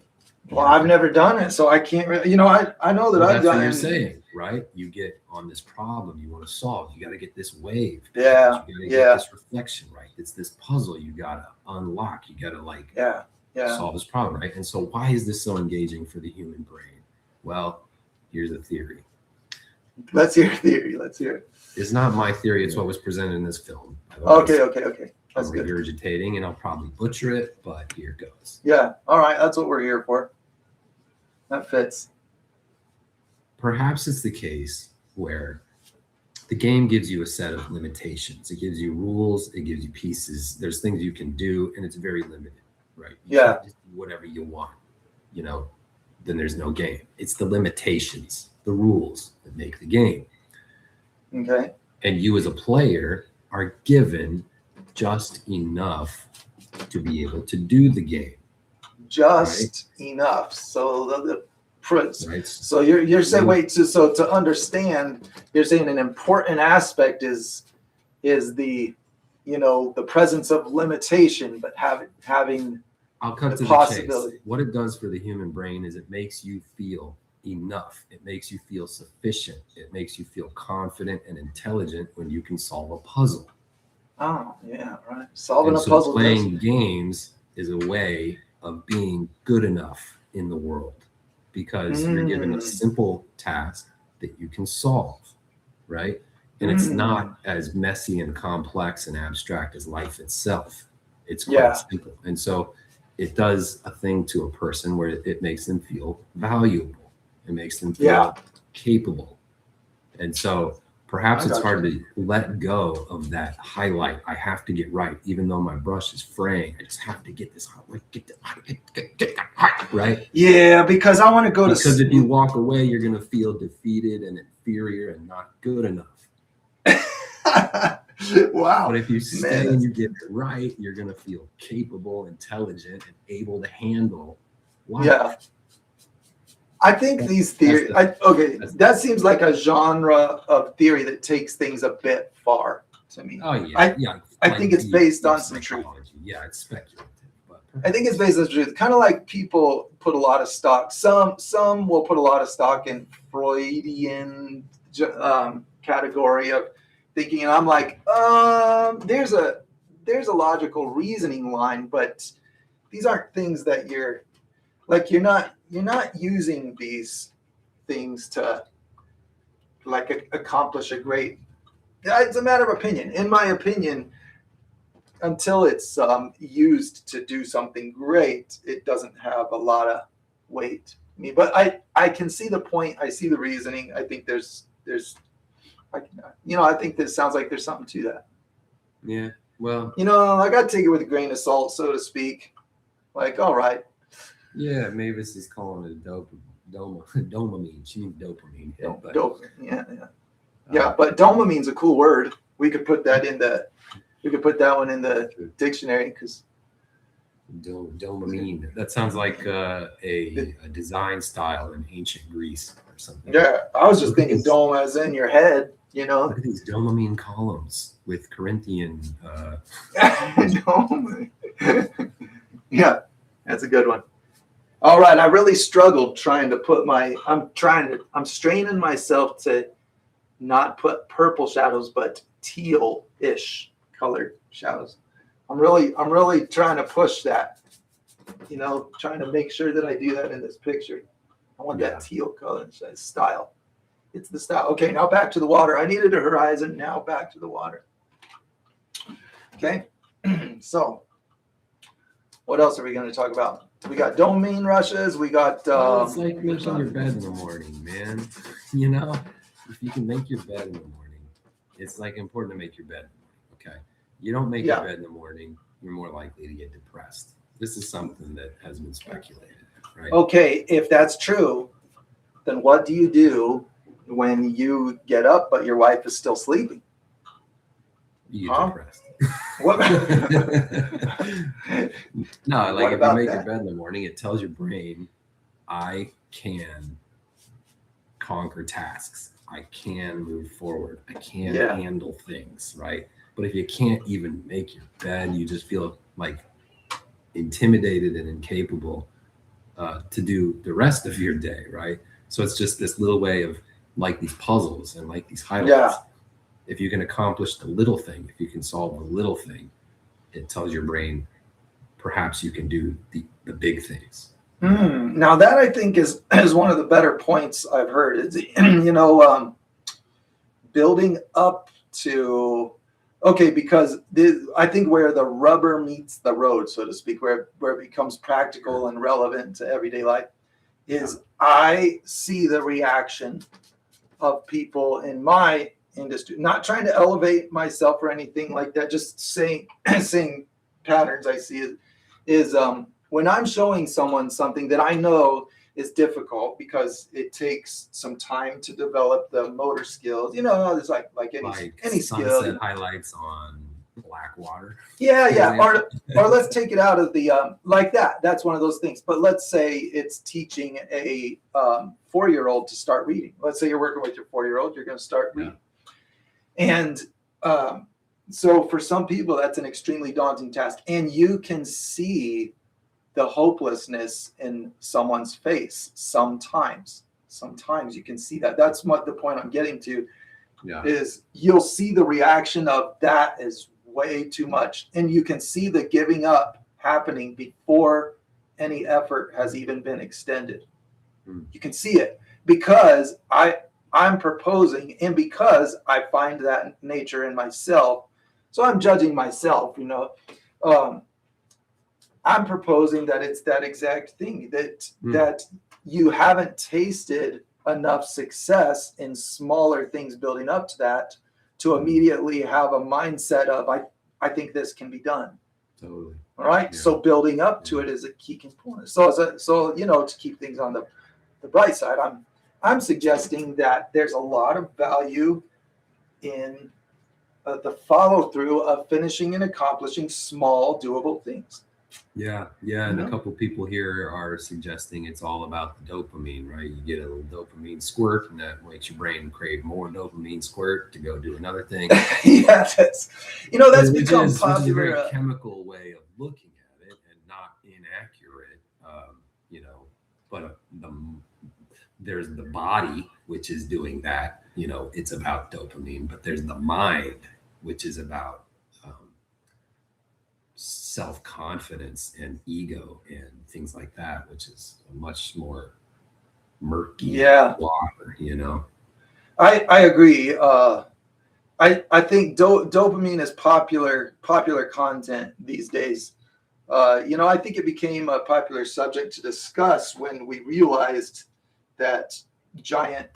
Well, I've never done it, so I can't really, I know that Well, I've that's what done you're it. saying, right? You get on this problem you want to solve. You got to get this wave. Yeah, You got to yeah. get this reflection right. It's this puzzle you got to unlock. You got to Yeah. solve this problem, right? And so why is this so engaging for the human brain? Well, here's a theory. Let's hear your theory. Let's hear it. It's not my theory. It's what was presented in this film. Okay. I'm That's good. regurgitating, and I'll probably butcher it, but here goes. Yeah. All right. That's what we're here for. That fits. Perhaps it's the case where the game gives you a set of limitations. It gives you rules. It gives you pieces. There's things you can do, and it's very limited, right? You Yeah. can't just do whatever you want, then there's no game. It's the limitations, the rules that make the game. Okay. And you as a player are given just enough to be able to do the game, Just enough. So right? so you're saying, wait, so to understand, you're saying an important aspect is the the presence of limitation, but having I'll cut the to the possibility. chase. What it does for the human brain is it makes you feel enough. It makes you feel sufficient. It makes you feel confident and intelligent when you can solve a puzzle. Oh, yeah, right. Solving And a so puzzle. playing games is a way of being good enough in the world, because you're given a simple task that you can solve, right? And it's not as messy and complex and abstract as life itself. It's quite simple. And so it does a thing to a person where it makes them feel valuable. It makes them feel capable. And so perhaps it's hard to let go of that highlight. I have to get right, even though my brush is fraying. I just have to get this right. Yeah, because I want to go Because if you walk away, you're going to feel defeated and inferior and not good enough. Wow. But if you stay and you get it right, you're going to feel capable, intelligent, and able to handle life. Yeah. I think these theories, that seems like a genre of theory that takes things a bit far to me. Oh, yeah. I think it's based on some truth. Yeah, it's speculative. But I think it's based on truth. Kind of like people put a lot of stock. Some will put a lot of stock in Freudian category of thinking, and I'm like, there's a logical reasoning line, but these aren't things that you're not using these things to accomplish a great. It's a matter of opinion. In my opinion, until it's used to do something great, it doesn't have a lot of weight. But I can see the point. I see the reasoning. I think I think this sounds like there's something to that. Yeah. Well. I got to take it with a grain of salt, so to speak. Like, all right. Yeah, Mavis is calling it dopamine. She means dopamine. Dopamine. Yeah, but dopamine's a cool word. We could put that one in the dictionary because dopamine. That sounds like a design style in ancient Greece or something. Yeah, I was just thinking dome as in your head. Look at these dopamine columns with Corinthian. Yeah, that's a good one. All right, I really struggled trying to put I'm straining myself to not put purple shadows, but teal-ish colored shadows. I'm really trying to push that, trying to make sure that I do that in this picture. I want that teal color style. It's the style. Okay, now back to the water. I needed a horizon. Now back to the water. Okay, so what else are we going to talk about? We got dopamine rushes. We got. It's like making your bed in the morning, man. If you can make your bed in the morning, it's important to make your bed in the morning. Okay, you don't make your bed in the morning, you're more likely to get depressed. This is something that has been speculated, right? Okay, if that's true, then what do you do when you get up but your wife is still sleeping? You get Huh? depressed. What? No, like What if you about make that? your bed in the morning, it tells your brain, I can conquer tasks. I can move forward. I can Yeah. handle things, right? But if you can't even make your bed, you just feel like intimidated and incapable to do the rest of your day, right? So it's just this little way of like these puzzles and like these highlights. Yeah. If you can accomplish the little thing, if you can solve the little thing, it tells your brain perhaps you can do the big things. Now that I think is one of the better points I've heard. It's, building up to, okay, because I think where the rubber meets the road, so to speak, where it becomes practical and relevant to everyday life, is I see the reaction of people in my industry. Not trying to elevate myself or anything like that, just saying patterns I see is when I'm showing someone something that I know is difficult because it takes some time to develop the motor skills. There's like any skill. Sunset highlights on black water. Yeah. Or let's take it out of the like that. That's one of those things. But let's say it's teaching a 4-year-old to start reading. Let's say you're working with your 4-year-old. You're going to start reading, and so for some people that's an extremely daunting task, and you can see the hopelessness in someone's face. Sometimes you can see that. That's what the point I'm getting to. Is you'll see the reaction of that is way too much, and you can see the giving up happening before any effort has even been extended. You can see it because I'm proposing, and because I find that nature in myself, so I'm judging myself. I'm proposing that it's that exact thing that you haven't tasted enough success in smaller things building up to that to immediately have a mindset of I think this can be done. Totally. All right. Yeah. So building up to it is a key component. So to keep things on the bright side, I'm suggesting that there's a lot of value in the follow through of finishing and accomplishing small doable things. Yeah. And a couple people here are suggesting it's all about the dopamine, right? You get a little dopamine squirt, and that makes your brain crave more dopamine squirt to go do another thing. Yeah, that's become popular. Which is a very chemical way of looking at it, and not inaccurate. But there's the body, which is doing that. It's about dopamine, but there's the mind, which is about self-confidence and ego and things like that, which is a much more murky water. I agree. I think dopamine is popular content these days. I think it became a popular subject to discuss when we realized that giant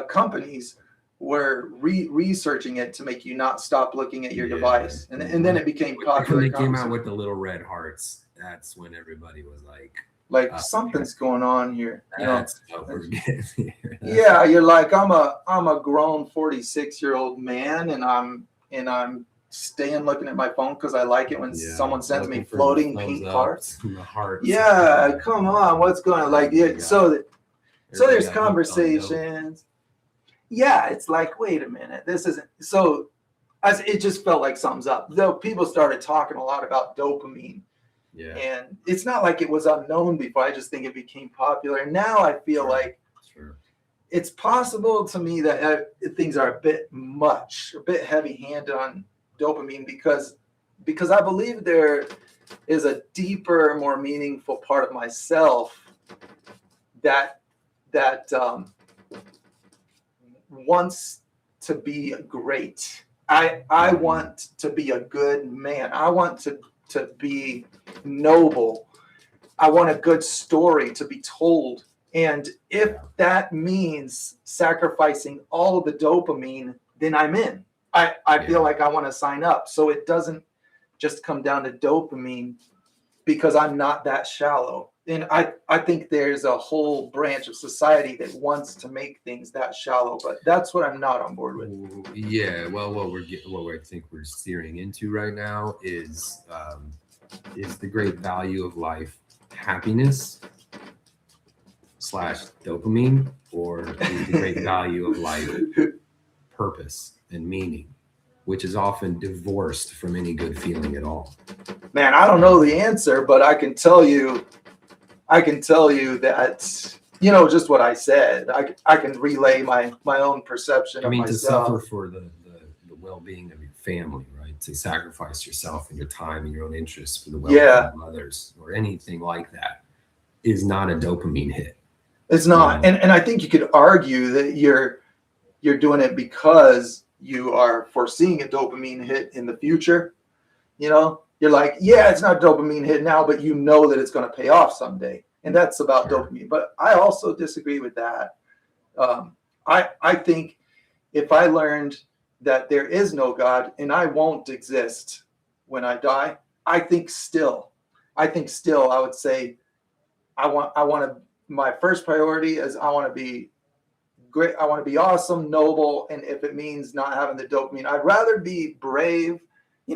companies were researching it to make you not stop looking at your device, and then it became popular. When they came out with the little red hearts, that's when everybody was like something's going on here. That's what we're getting here. Yeah, you're like, I'm a grown 46-year-old man, and I'm staying looking at my phone because I like it when someone sends me floating pink hearts. Yeah, come on, what's going on? So there's conversations. Yeah, it's like, wait a minute, this isn't so. It just felt like something's up. Though people started talking a lot about dopamine. Yeah. And it's not like it was unknown before. I just think it became popular. And now I feel like it's possible to me that things are a bit heavy-handed on dopamine because I believe there is a deeper, more meaningful part of myself that wants to be great. I want to be a good man. I want to be noble. I want a good story to be told. And if that means sacrificing all of the dopamine, then I'm in. I feel like I want to sign up. So it doesn't just come down to dopamine because I'm not that shallow. And I think there's a whole branch of society that wants to make things that shallow, but that's what I'm not on board with. Yeah, well, what I think we're steering into right now is the great value of life happiness / dopamine, or is the great value of life purpose and meaning, which is often divorced from any good feeling at all. Man, I don't know the answer, but I can tell you that, just what I said. I can relay my own perception of myself. To suffer for the well-being of your family, right? To sacrifice yourself and your time and your own interests for the well-being of others, or anything like that, is not a dopamine hit. It's not. And I think you could argue that you're doing it because you are foreseeing a dopamine hit in the future. You're like, yeah, it's not a dopamine hit now, but you know that it's going to pay off someday. And that's about dopamine. But I also disagree with that. I think if I learned that there is no God and I won't exist when I die, I think still I would say my first priority is I want to be great. I want to be awesome, noble. And if it means not having the dopamine, I'd rather be brave.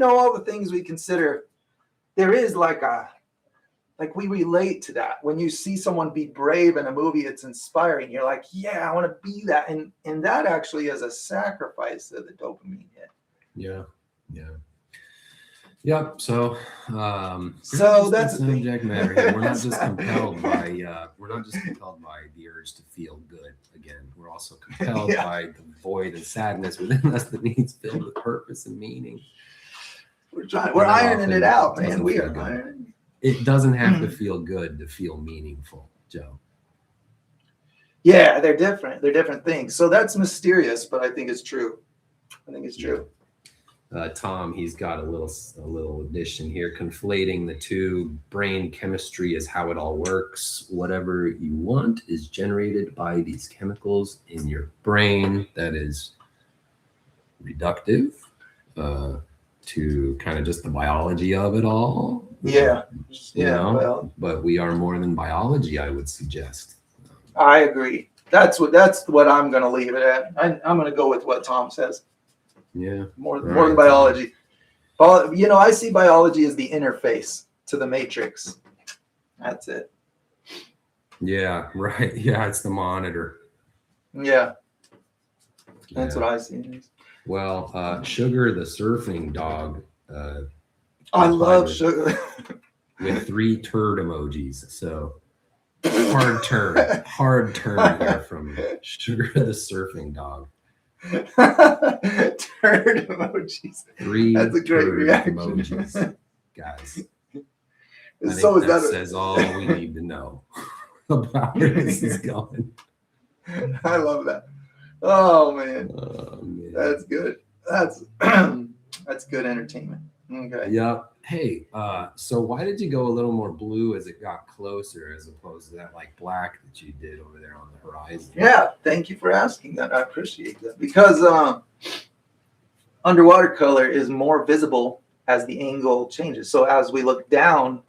All the things we consider. There is we relate to that. When you see someone be brave in a movie, it's inspiring. You're like, yeah, I want to be that. And that actually is a sacrifice of the dopamine hit. Yeah. Yep. So that's the subject matter here. We're not just compelled by the urge to feel good again. We're also compelled by the void and sadness within us that needs filled with purpose and meaning. We're ironing it out, man. We are ironing. It doesn't have to feel good to feel meaningful, Joe. Yeah, they're different. They're different things. So that's mysterious, but I think it's true. Tom, he's got a little addition here. Conflating the two. Brain chemistry is how it all works. Whatever you want is generated by these chemicals in your brain. That is reductive to kind of just the biology of it all. But we are more than biology, I would suggest. I agree. That's what I'm going to leave it at. I'm going to go with what Tom says. Yeah. More than biology. I see biology as the interface to the matrix. That's it. Yeah, right. Yeah, it's the monitor. Yeah. That's what I see. Well, Sugar the surfing dog. I love Sugar. With 3 turd emojis. So hard turn here from Sugar the surfing dog. Turd emojis. 3 That's a great reaction. Emojis, guys. I think So that says all we need to know about where this is going. I love that. Oh man. That's good. That's good entertainment. Okay. Yeah. Hey, so why did you go a little more blue as it got closer, as opposed to that black that you did over there on the horizon? Yeah, thank you for asking that. I appreciate that, because underwater color is more visible as the angle changes. So as we look down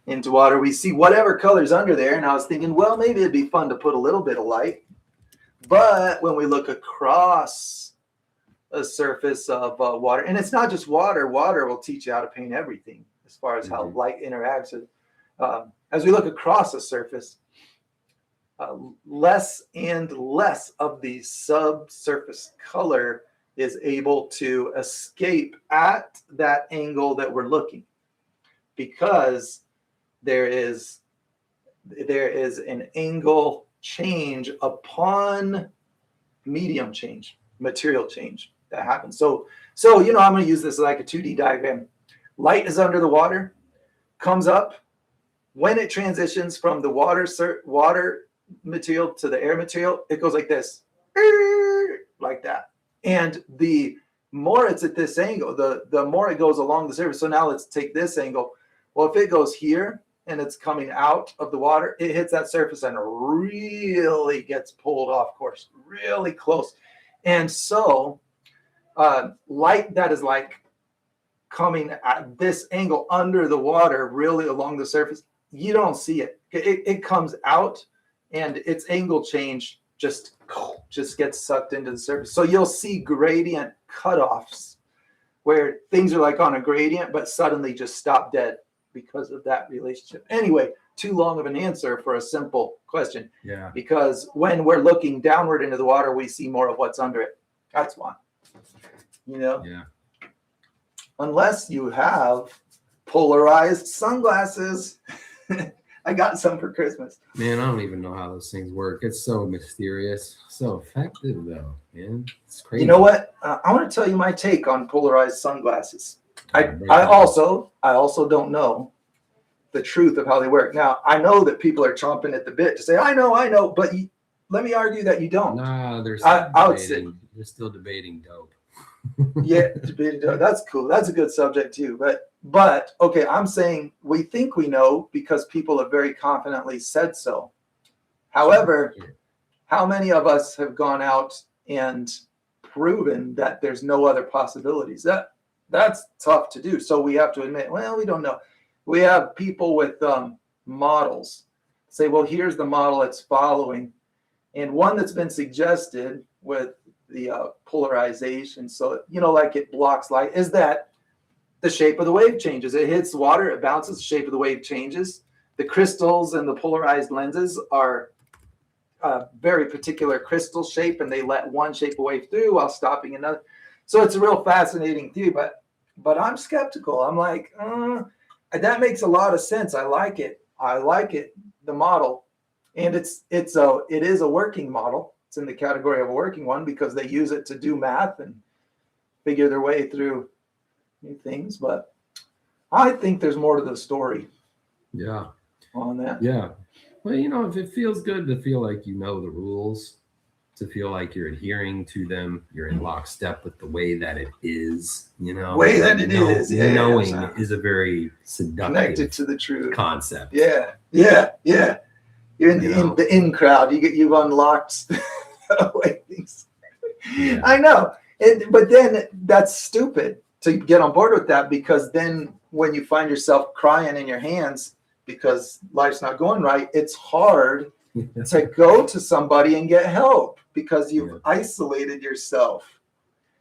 into water, we see whatever color's under there. And I was thinking, well, maybe it'd be fun to put a little bit of light. But when we look across a surface of water, and it's not just water will teach you how to paint everything as far as how light interacts with as we look across a surface, less and less of the subsurface color is able to escape at that angle that we're looking, because there is an angle change upon medium change, material change that happens. So I'm going to use this like a 2D diagram. Light is under the water, comes up. When it transitions from the water material to the air material, it goes like this, like that. And the more it's at this angle, the more it goes along the surface. So now let's take this angle. Well, if it goes here and it's coming out of the water, it hits that surface and really gets pulled off course, really close. And so light that is like coming at this angle under the water, really along the surface, you don't see it. It comes out and its angle change just gets sucked into the surface. So you'll see gradient cutoffs where things are like on a gradient, but suddenly just stop dead because of that relationship. Anyway, too long of an answer for a simple question. Yeah. Because when we're looking downward into the water, we see more of what's under it. That's why. You know? Yeah. Unless you have polarized sunglasses. I got some for Christmas. Man, I don't even know how those things work. It's so mysterious, so effective though, man. It's crazy. You know what? I want to tell you my take on polarized sunglasses. I also don't know the truth of how they work. Now, I know that people are chomping at the bit to say, I know, but let me argue that you don't. Nah, they're still debating dope. Yeah, debating dope. That's cool. That's a good subject too. But okay, I'm saying we think we know because people have very confidently said so. However, how many of us have gone out and proven that there's no other possibilities? That's tough to do. So we have to admit, well, we don't know. We have people with models say, well, here's the model it's following. And one that's been suggested with the polarization, so, like it blocks light, is that the shape of the wave changes. It hits water, it bounces, the shape of the wave changes. The crystals and the polarized lenses are a very particular crystal shape, and they let one shape of wave through while stopping another. So it's a real fascinating theory, but I'm skeptical. I'm like, that makes a lot of sense. I like it, the model. And it is a working model. It's in the category of a working one because they use it to do math and figure their way through new things. But I think there's more to the story. Yeah. On that. Yeah. Well, if it feels good to feel like you know the rules, to feel like you're adhering to them, you're in lockstep with the way that it is, Way that it is. Yeah, knowing is a very seductive connected to the truth concept. Yeah. You're in the in crowd. You've unlocked the way things. Yeah. I know. But then that's stupid to get on board with that, because then when you find yourself crying in your hands because life's not going right, it's hard to go to somebody and get help because you've isolated yourself.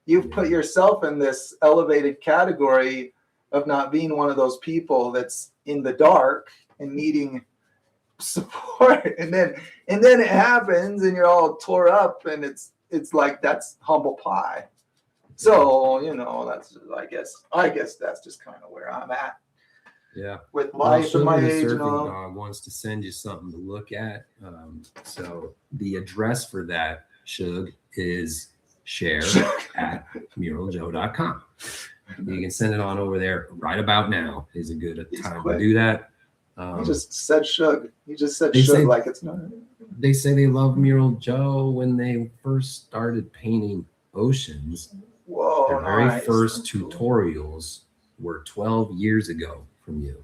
You've put yourself in this elevated category of not being one of those people that's in the dark and needing support. And then it happens and you're all tore up, and it's like that's humble pie. So, that's, I guess that's just kind of where I'm at. Yeah. With life at my age and all. Dog wants to send you something to look at. So the address for that, Shug, is share@muraljoe.com. You can send it on over there right about now. Is a good time to do that. You just said Shug. You just said Shug like it's not. They say they love Mural Joe when they first started painting oceans. Whoa! Their very first tutorials were 12 years ago from you.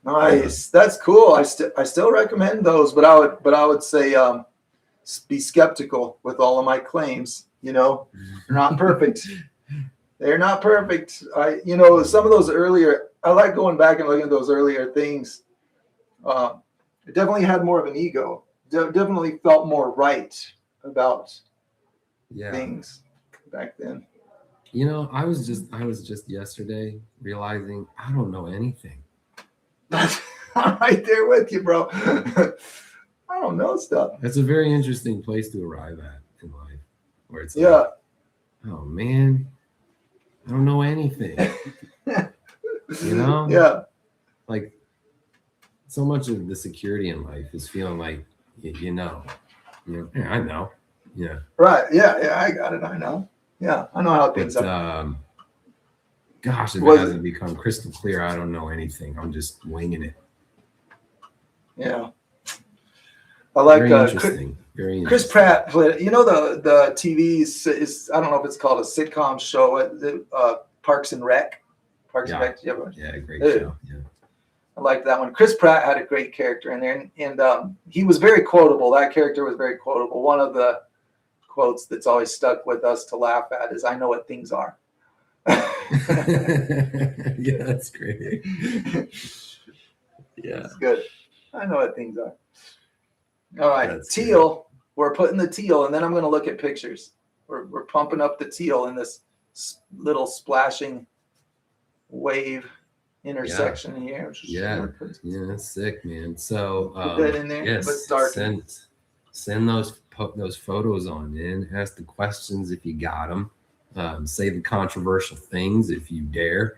Nice. That's cool. I still recommend those, but I would say be skeptical with all of my claims. They're not perfect. They're not perfect. Some of those earlier, I like going back and looking at those earlier things. It definitely had more of an ego. Definitely felt more right about things back then. I was just yesterday realizing I don't know anything. I'm right there with you, bro. I don't know stuff. That's a very interesting place to arrive at in life, where it's like, oh man, I don't know anything. Yeah. Like so much of the security in life is feeling like I know. Yeah. Right. Yeah. I got it. I know. Yeah. I know how things are. Gosh, if it hasn't become crystal clear, I don't know anything. I'm just winging it. Yeah. I like very interesting. Chris Pratt played. The TV's is, I don't know if it's called a sitcom show. Parks and Rec. Yeah, great show. Yeah. I liked that one. Chris Pratt had a great character in there, and he was very quotable. That character was very quotable. One of the quotes that's always stuck with us to laugh at is, "I know what things are." Yeah, that's great. Yeah, It's good. I know what things are. All right, That's teal. We're putting the teal, and then I'm going to look at pictures. We're pumping up the teal in this little splashing wave intersection here. yeah, that's sick, man. So Put that in there. yes, Let's start. send those photos on in. Ask the questions if you got them. Say the controversial things if you dare.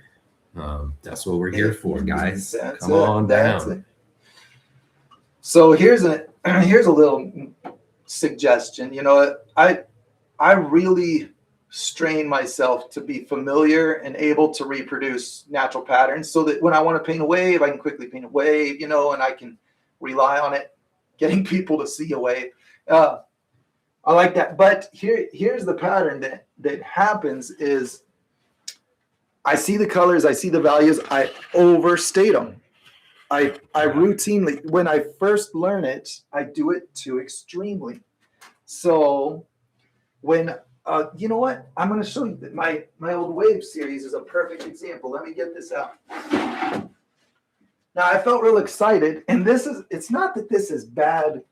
That's what we're here for, guys. Come on down. So here's a little suggestion. You know, I really strain myself to be familiar and able to reproduce natural patterns so that when I want to paint a wave, I can quickly paint a wave, you know, and I can rely on it, getting people to see a wave. I like that. But here's the pattern that happens is I see the colors, I see the values, I overstate them. I routinely, when I first learn it, I do it too extremely. So when you know what? I'm going to show you that my old wave series is a perfect example. Let me get this out. Now I felt real excited, and it's not that this is bad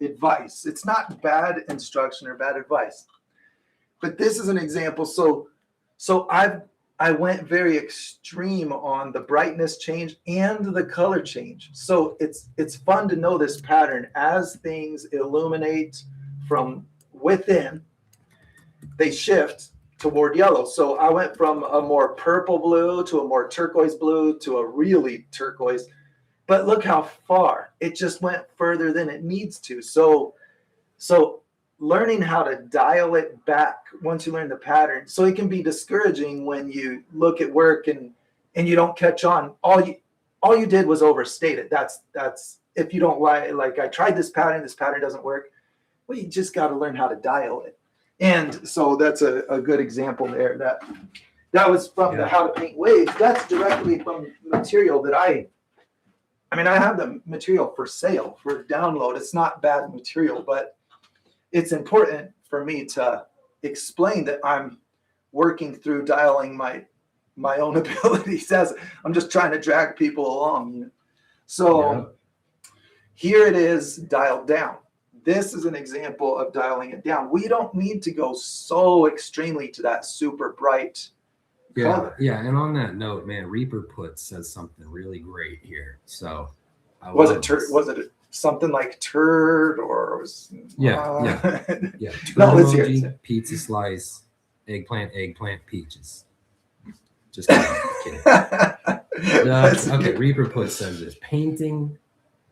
advice. It's not bad instruction or bad advice, but this is an example. So I went very extreme on the brightness change and the color change. So it's fun to know this pattern as things illuminate from within. They shift toward yellow. So I went from a more purple blue to a more turquoise blue to a really turquoise. But look how far. It just went further than it needs to. So learning how to dial it back once you learn the pattern. So it can be discouraging when you look at work and you don't catch on. All you did was overstate it. That's if you don't like I tried this pattern doesn't work. Well, you just got to learn how to dial it. And so that's a good example there. That was from the How to Paint Waves. That's directly from material that I have the material for sale, for download. It's not bad material, but it's important for me to explain that I'm working through dialing my own abilities as I'm just trying to drag people along. You know? So here it is dialed down. This is an example of dialing it down. We don't need to go so extremely to that super bright color. Yeah. And on that note, man, Reaper Put says something really great here. So was it something like turd or was yeah. No, let's hear it. Pizza slice, eggplant, peaches. Just kidding. Okay, Reaper Put says this: painting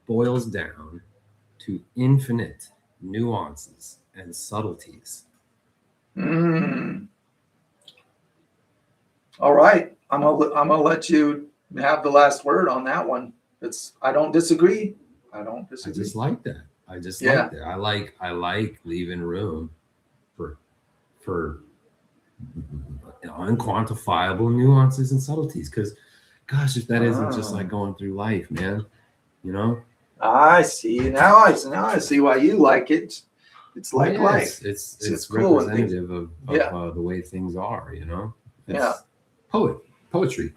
boils down to infinite nuances and subtleties. All right, I'm gonna let you have the last word on that one. I don't disagree. I just like that. Like that. I like leaving room for unquantifiable nuances and subtleties. Because, gosh, if that isn't just like going through life, man, you know. I see. Now I see why you like it. It's like life. It's cool representative of the way things are, you know. It's poetry.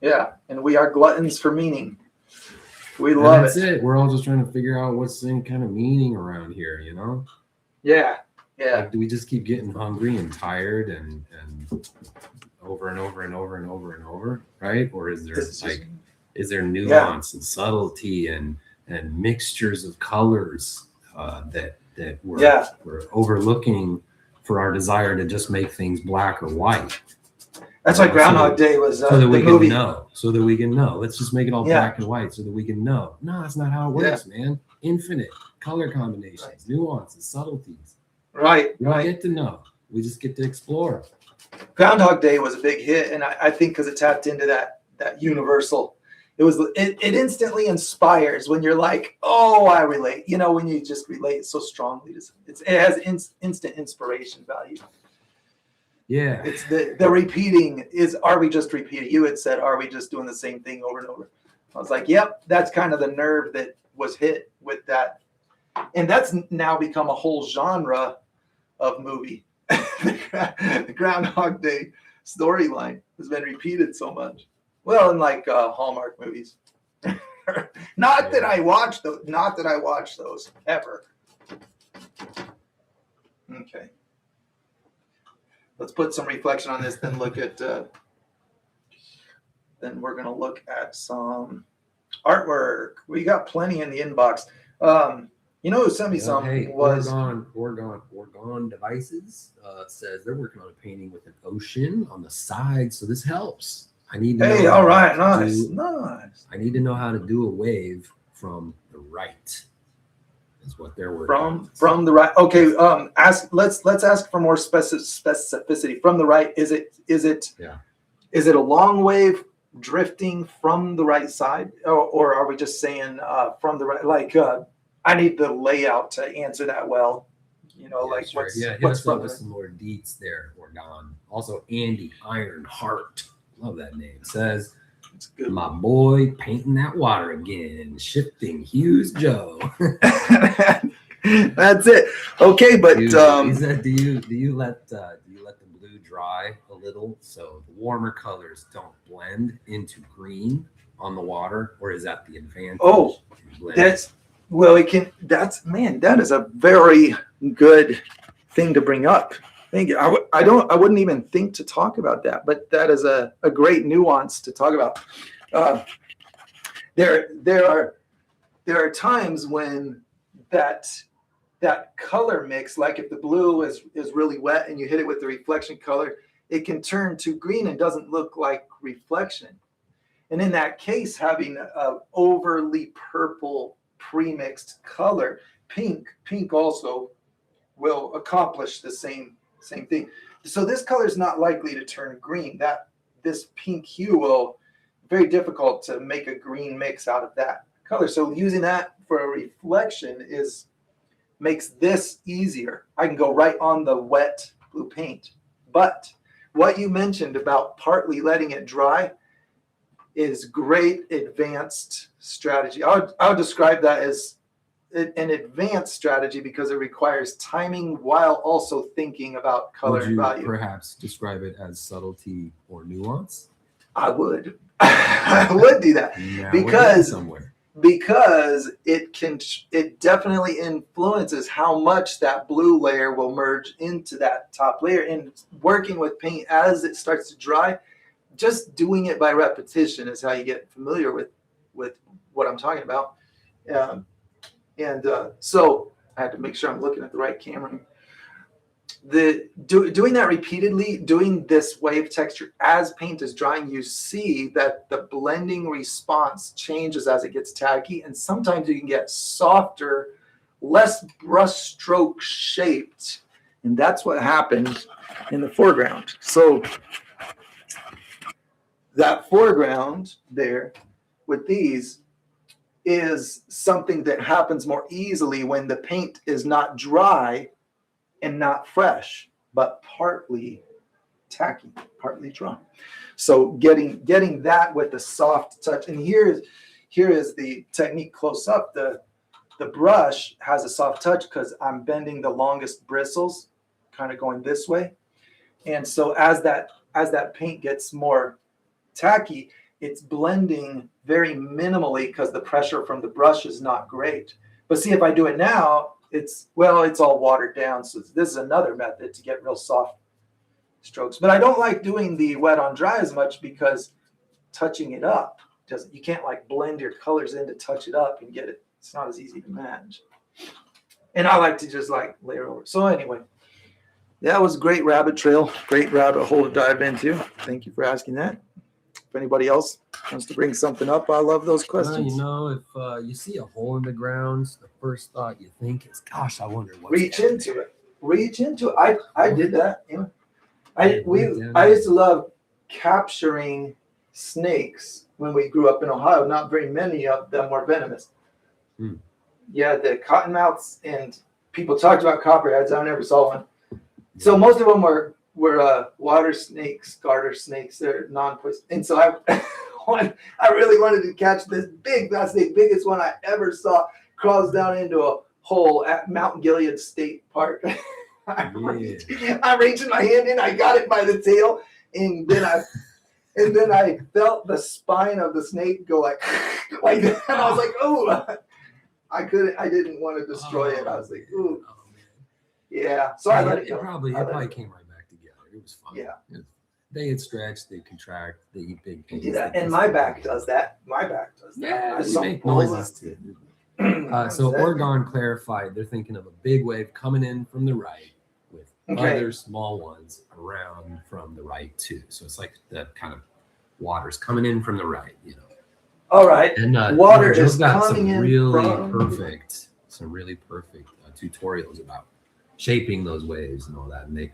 Yeah, and we are gluttons for meaning. We love that's it. We're all just trying to figure out what's in kind of meaning around here, you know. Yeah. Like, do we just keep getting hungry and tired and over and over and over and over and over, right? Or is there nuance and subtlety and mixtures of colors that we're overlooking for our desire to just make things black or white? That's why Groundhog Day was so that we can know. So that we can know. Let's just make it all black and white so that we can know. No, that's not how it works, man. Infinite color combinations, nuances, subtleties. Right. We don't get to know. We just get to explore. Groundhog Day was a big hit, and I think because it tapped into that universal. It instantly inspires when you're like, oh, I relate. You know, when you just relate so strongly. It has instant inspiration value. Yeah. It's the repeating are we just repeating? You had said, are we just doing the same thing over and over? I was like, yep, that's kind of the nerve that was hit with that. And that's now become a whole genre of movie. The Groundhog Day storyline has been repeated so much. Well, in like Hallmark movies. Not that I watch those ever. Okay. Let's put some reflection on this, then look at then we're gonna look at some artwork. We got plenty in the inbox. You know who sent me some was Oregon Devices says they're working on a painting with an ocean on the side, so this helps. I need to know all right, nice. I need to know how to do a wave from the right. Is what they're working on. From the right. Okay, let's ask for more specificity. From the right, is it a long wave drifting from the right side, or are we just saying from the right? Like I need the layout to answer that well. You know, like sure. what's from with some more deets there, Oregon. Also, Andy Ironheart, love that name. Says, it's good. My boy painting that water again, shifting hues, Joe. That's it. Okay, but he said, do you let the blue dry a little so the warmer colors don't blend into green on the water, or is that the advantage? Oh, that is a very good thing to bring up. Thank you. I wouldn't even think to talk about that, but that is a great nuance to talk about. There are times when that color mix, like if the blue is really wet and you hit it with the reflection color, it can turn to green and doesn't look like reflection. And in that case, having a overly purple premixed color, pink also will accomplish the same thing. So this color is not likely to turn green. This pink hue will very difficult to make a green mix out of that color. So using that for a reflection makes this easier. I can go right on the wet blue paint. But what you mentioned about partly letting it dry is great advanced strategy. I'll describe that as an advanced strategy because it requires timing while also thinking about color and value. Perhaps describe it as subtlety or nuance? I would. I would do that because it definitely influences how much that blue layer will merge into that top layer. And working with paint as it starts to dry, just doing it by repetition is how you get familiar with what I'm talking about. So I had to make sure I'm looking at the right camera. Doing that repeatedly, doing this wave texture as paint is drying, you see that the blending response changes as it gets tacky, and sometimes you can get softer, less brush stroke shaped, and that's what happened in the foreground. So that foreground there with these is something that happens more easily when the paint is not dry and not fresh, but partly tacky, partly dry. So getting that with the soft touch. And here is the technique close up. The brush has a soft touch because I'm bending the longest bristles, kind of going this way. And so as that paint gets more tacky, it's blending very minimally because the pressure from the brush is not great. But see, if I do it now, it's all watered down. So this is another method to get real soft strokes. But I don't like doing the wet on dry as much because touching it up you can't like blend your colors in to touch it up and get it. It's not as easy to manage. And I like to just like layer over. So anyway, that was a great rabbit trail, great rabbit hole to dive into. Thank you for asking that. If anybody else wants to bring something up, I love those questions. If you see a hole in the ground, the first thought you think is, gosh, I wonder what's Reach into it. I did that. You know, I used to love capturing snakes when we grew up in Ohio. Not very many of them were venomous. Yeah, the cottonmouths, and people talked about copperheads. I never saw one. So most of them were water snakes, garter snakes. They're non-poisonous. And so I really wanted to catch this big snake, biggest one I ever saw, crawls down into a hole at Mount Gilead State Park. I'm reaching my hand in, I got it by the tail, and then I felt the spine of the snake go like that. And I was like, oh, I didn't want to destroy it. I was like, ooh. Oh, man. Yeah. So I let it It go. probably came right back together. It was fine. Yeah. They had stretched, they contract, they eat big You things. do that. And my back does that. My back does that. Yeah, I they saw make bulls. noises too. So Exactly. Oregon clarified they're thinking of a big wave coming in from the right with Okay. other small ones around from the right too. So it's like the kind of water's coming in from the right, you know. All right. And Water Joe's is got coming in some really perfect tutorials about shaping those waves and all that, and they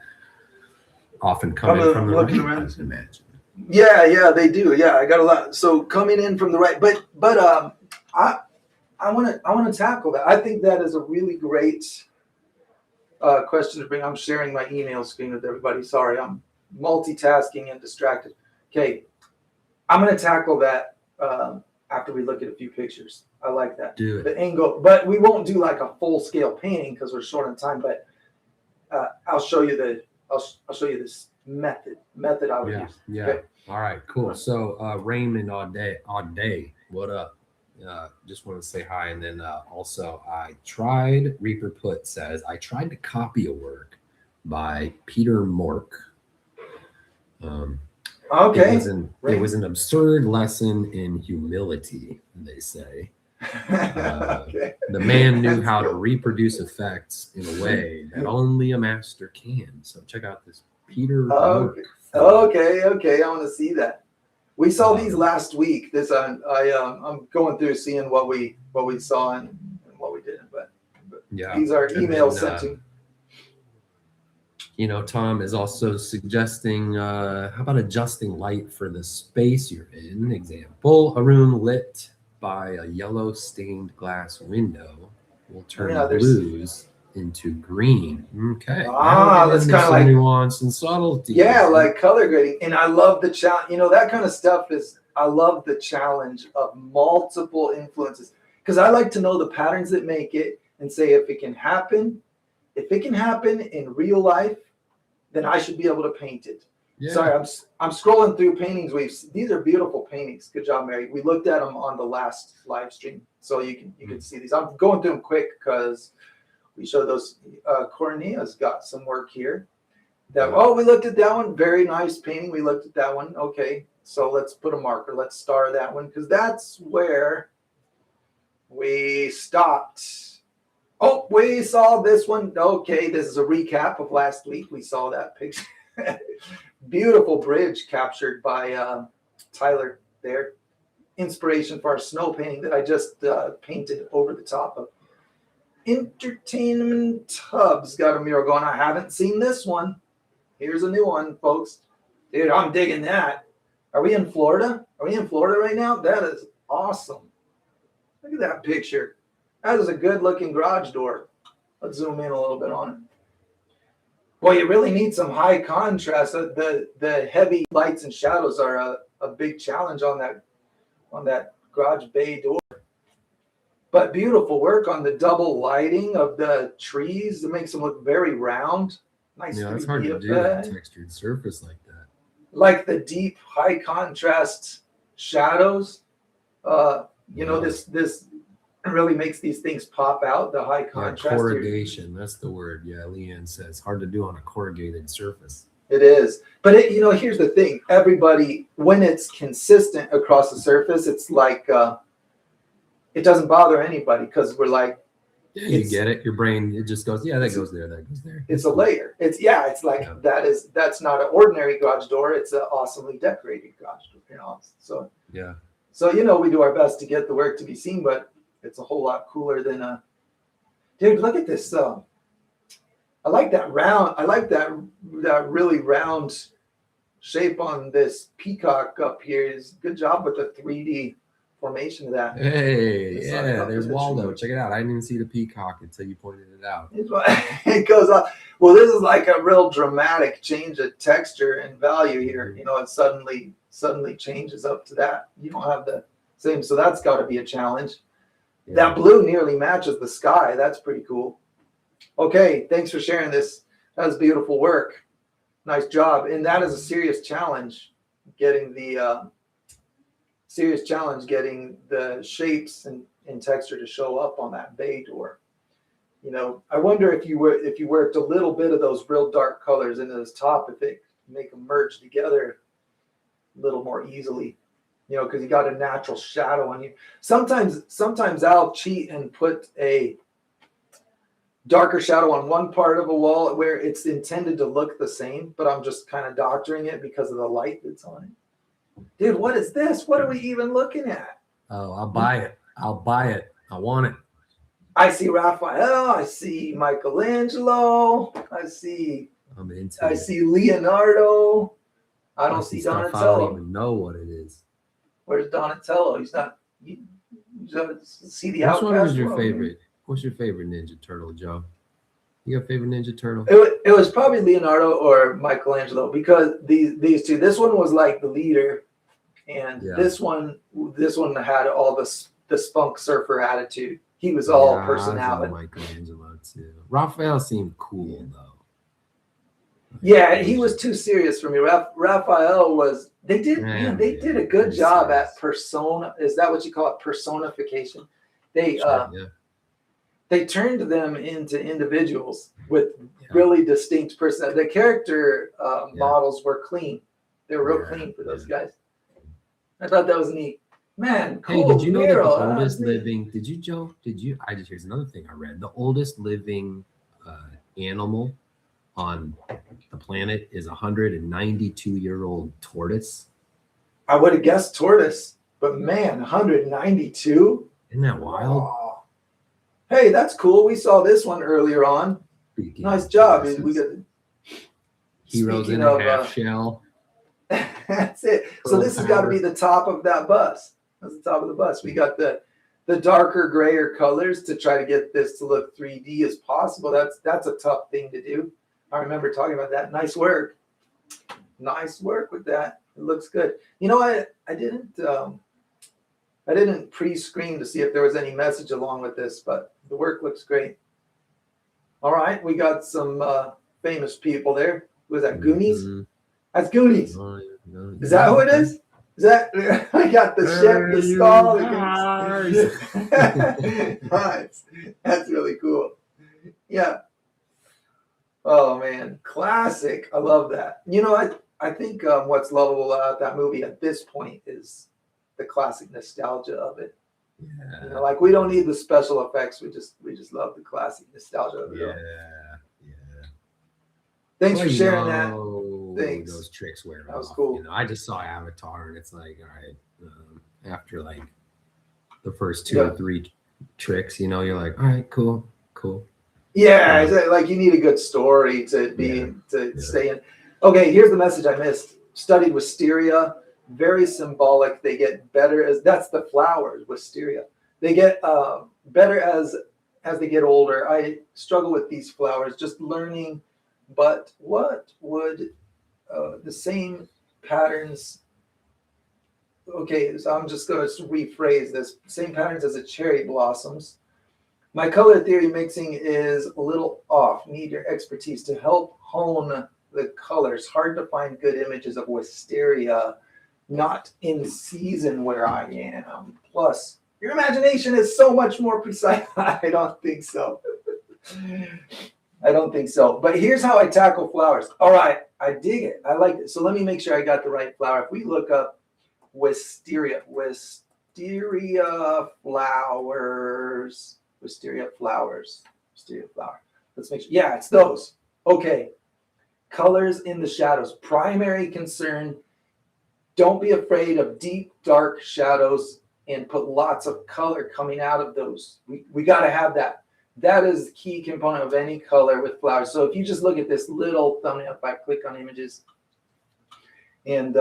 often come in from the right, looking I around. would imagine. Yeah, they do. Yeah, I got a lot. So coming in from the right, but I want to tackle that. I think that is a really great question to bring. I'm sharing my email screen with everybody. Sorry, I'm multitasking and distracted. Okay, I'm going to tackle that after we look at a few pictures. I like that. Do it. The angle, but we won't do like a full scale painting because we're short on time. But I'll show you this method I would use. Yeah. Okay. All right, cool. So Raymond Odd Day, what up? Just want to say hi, and then also Reaper Put says I tried to copy a work by Peter Mork. Okay. It was an absurd lesson in humility, they say. Okay. The man knew That's how to cool. reproduce effects in a way that only a master can. So check out this Peter Okay. Mork. Okay. I want to see that. We saw these last week. This I'm going through seeing what we saw and what we didn't. But Yeah. these are And emails then, sent to. You know, Tom is also suggesting, how about adjusting light for the space you're in? Example, a room lit by a yellow stained glass window will turn blues into green. Okay. That's kind of like nuance and subtlety. Yeah, like color grading. And I love the challenge. You know, that kind of stuff I love the challenge of multiple influences because I like to know the patterns that make it and say if it can happen in real life, then I should be able to paint it. Yeah. Sorry, I'm scrolling through paintings. These are beautiful paintings. Good job, Mary. We looked at them on the last live stream, so you can see these. I'm going through them quick because we showed those. Cornea's got some work here. We looked at that one. Very nice painting. We looked at that one. Okay, so let's put a marker. Let's star that one because that's where we stopped. Oh, we saw this one. Okay, this is a recap of last week. We saw that picture. Beautiful bridge captured by Tyler there. Inspiration for our snow painting that I just painted over the top of. Entertainment Hub's got a mural going. I haven't seen this one. Here's a new one, folks. Dude, I'm digging that. Are we in Florida? Are we in Florida right now? That is awesome. Look at that picture. That is a good-looking garage door. Let's zoom in a little bit on it. Boy, you really need some high contrast. The heavy lights and shadows are a big challenge on that garage bay door. But beautiful work on the double lighting of the trees. It makes them look very round. Nice. Yeah, it's hard to do that textured surface like that. Like the deep, high contrast shadows. This really makes these things pop out. The high contrast. Corrugation, that's the word. Yeah, Leanne says hard to do on a corrugated surface. It is, but here's the thing. Everybody, when it's consistent across the surface, it's like it doesn't bother anybody because we're like. Yeah, you get it. Your brain, it just goes, yeah, that goes there, that goes there. It's a layer. It's like that's not an ordinary garage door. It's an awesomely decorated garage door. So yeah. So we do our best to get the work to be seen, but it's a whole lot cooler than dude, look at this. I like that round. I like that really round shape on this peacock up here. Good job with the 3D formation of that. Hey, yeah, there's Waldo. Check it out. I didn't even see the peacock until you pointed it out. It goes up. Well, this is like a real dramatic change of texture and value here. It suddenly changes up to that. You don't have the same, so that's got to be a challenge. Yeah. That blue nearly matches the sky. That's pretty cool. Okay, thanks for sharing this. That was beautiful work. Nice job. And that is a serious challenge, getting the shapes and texture to show up on that bay door. You know, I wonder if you worked a little bit of those real dark colors into this top, if it make them merge together a little more easily. You know, because you got a natural shadow on you. Sometimes I'll cheat and put a darker shadow on one part of a wall where it's intended to look the same, but I'm just kind of doctoring it because of the light that's on it. Dude, what is this? What are we even looking at? Oh, I'll buy it. I want it. I see Raphael. I see Michelangelo. I see Leonardo. I don't see stuff Donatello. I don't even know what it is. Where's Donatello? He's not. You see the Which outcast. one was your world, favorite? What's your favorite Ninja Turtle, Joe? You got a favorite Ninja Turtle? It was probably Leonardo or Michelangelo, because these two. This one was like the leader, and this one had all the spunk surfer attitude. He was all personality. Michelangelo too. Raphael seemed cool though. Yeah, he was too serious for me. Raphael was. They did a good job at persona. Is that what you call it? Personification. They turned them into individuals with really distinct personality. The character models were clean. They were real clean for those guys. I thought that was neat. Man, cool. Hey, did you know that the mural, oldest living? Did you, Joe? Did you? Here's another thing I read. The oldest living animal on the planet is a 192-year-old tortoise. I would have guessed tortoise, but man, 192. Isn't that wild? Oh. Hey, that's cool. We saw this one earlier on. Nice job. We got Heroes in a half shell. That's it. So this has got to be the top of that bus. That's the top of the bus. We got the darker, grayer colors to try to get this to look 3D as possible. That's a tough thing to do. I remember talking about that. Nice work. Nice work with that. It looks good. You know, I didn't pre-screen to see if there was any message along with this, but the work looks great. All right, we got some famous people there. Was that Goonies? Mm-hmm. That's Goonies. Is that who it is? Is that I got the ship, the skull, the nice. That's really cool. Yeah. Oh man, classic. I love that. You know, I think what's lovable about that movie at this point is the classic nostalgia of it. Yeah. You know, like we don't need the special effects. We just love the classic nostalgia of it. Yeah. Thanks for sharing that. Thanks. Those tricks wear off. That was cool. You know, I just saw Avatar, and it's like, all right, after like the first two or three tricks, you know, you're like, all right, cool. Yeah, like you need a good story to stay in. Okay, here's the message I missed. Studied wisteria, very symbolic. They get better that's the flowers, wisteria. They get better as they get older. I struggle with these flowers, just learning. But what would the same patterns? Okay, so I'm just going to rephrase this. Same patterns as the cherry blossoms. My color theory mixing is a little off. Need your expertise to help hone the colors. Hard to find good images of wisteria, not in season where I am. Plus, your imagination is so much more precise. I don't think so. I don't think so. But here's how I tackle flowers. All right, I dig it. I like it. So let me make sure I got the right flower. If we look up wisteria flowers. Wisteria flower. Let's make sure. Yeah, it's those. Okay. Colors in the shadows. Primary concern. Don't be afraid of deep, dark shadows and put lots of color coming out of those. We got to have that. That is the key component of any color with flowers. So if you just look at this little thumbnail, if I click on images, and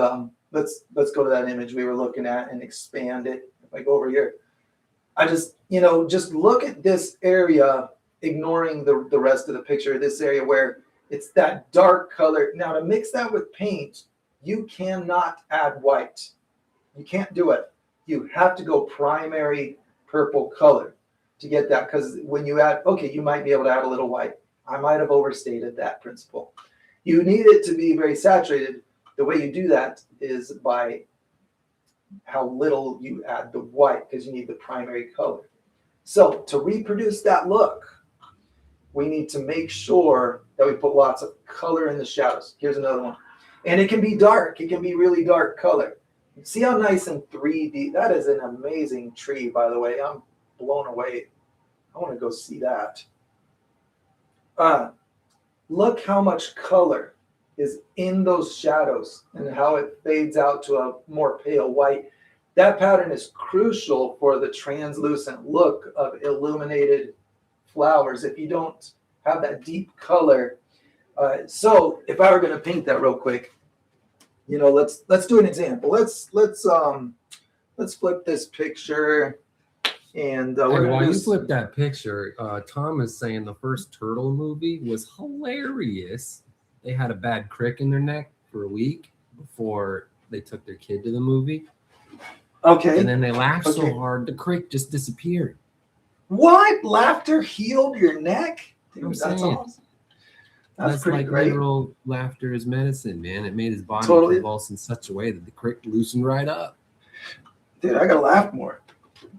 let's go to that image we were looking at and expand it. If I go over here, I just look at this area, ignoring the rest of the picture. This area where it's that dark color. Now to mix that with paint, you cannot add white. You can't do it. You have to go primary purple color to get that, because when you add, you might be able to add a little white. I might have overstated that principle. You need it to be very saturated. The way you do that is by how little you add the white, because you need the primary color. So to reproduce that look, we need to make sure that we put lots of color in the shadows. Here's another one. And it can be dark. It can be really dark color. See how nice and 3D. That is an amazing tree, by the way. I'm blown away. I want to go see that. Look how much color is in those shadows and how it fades out to a more pale white. That pattern is crucial for the translucent look of illuminated flowers if you don't have that deep color. So if I were going to paint that real quick, let's do an example. Let's flip this picture, and while you flip that picture, Tom is saying the first Turtle movie was hilarious. They had a bad crick in their neck for a week before they took their kid to the movie. Okay. And then they laughed so hard, the crick just disappeared. What? Laughter healed your neck? Dude, that's awesome. That's pretty like great. Literal laughter is medicine, man. It made his body convulse in such a way that the crick loosened right up. Dude, I gotta laugh more.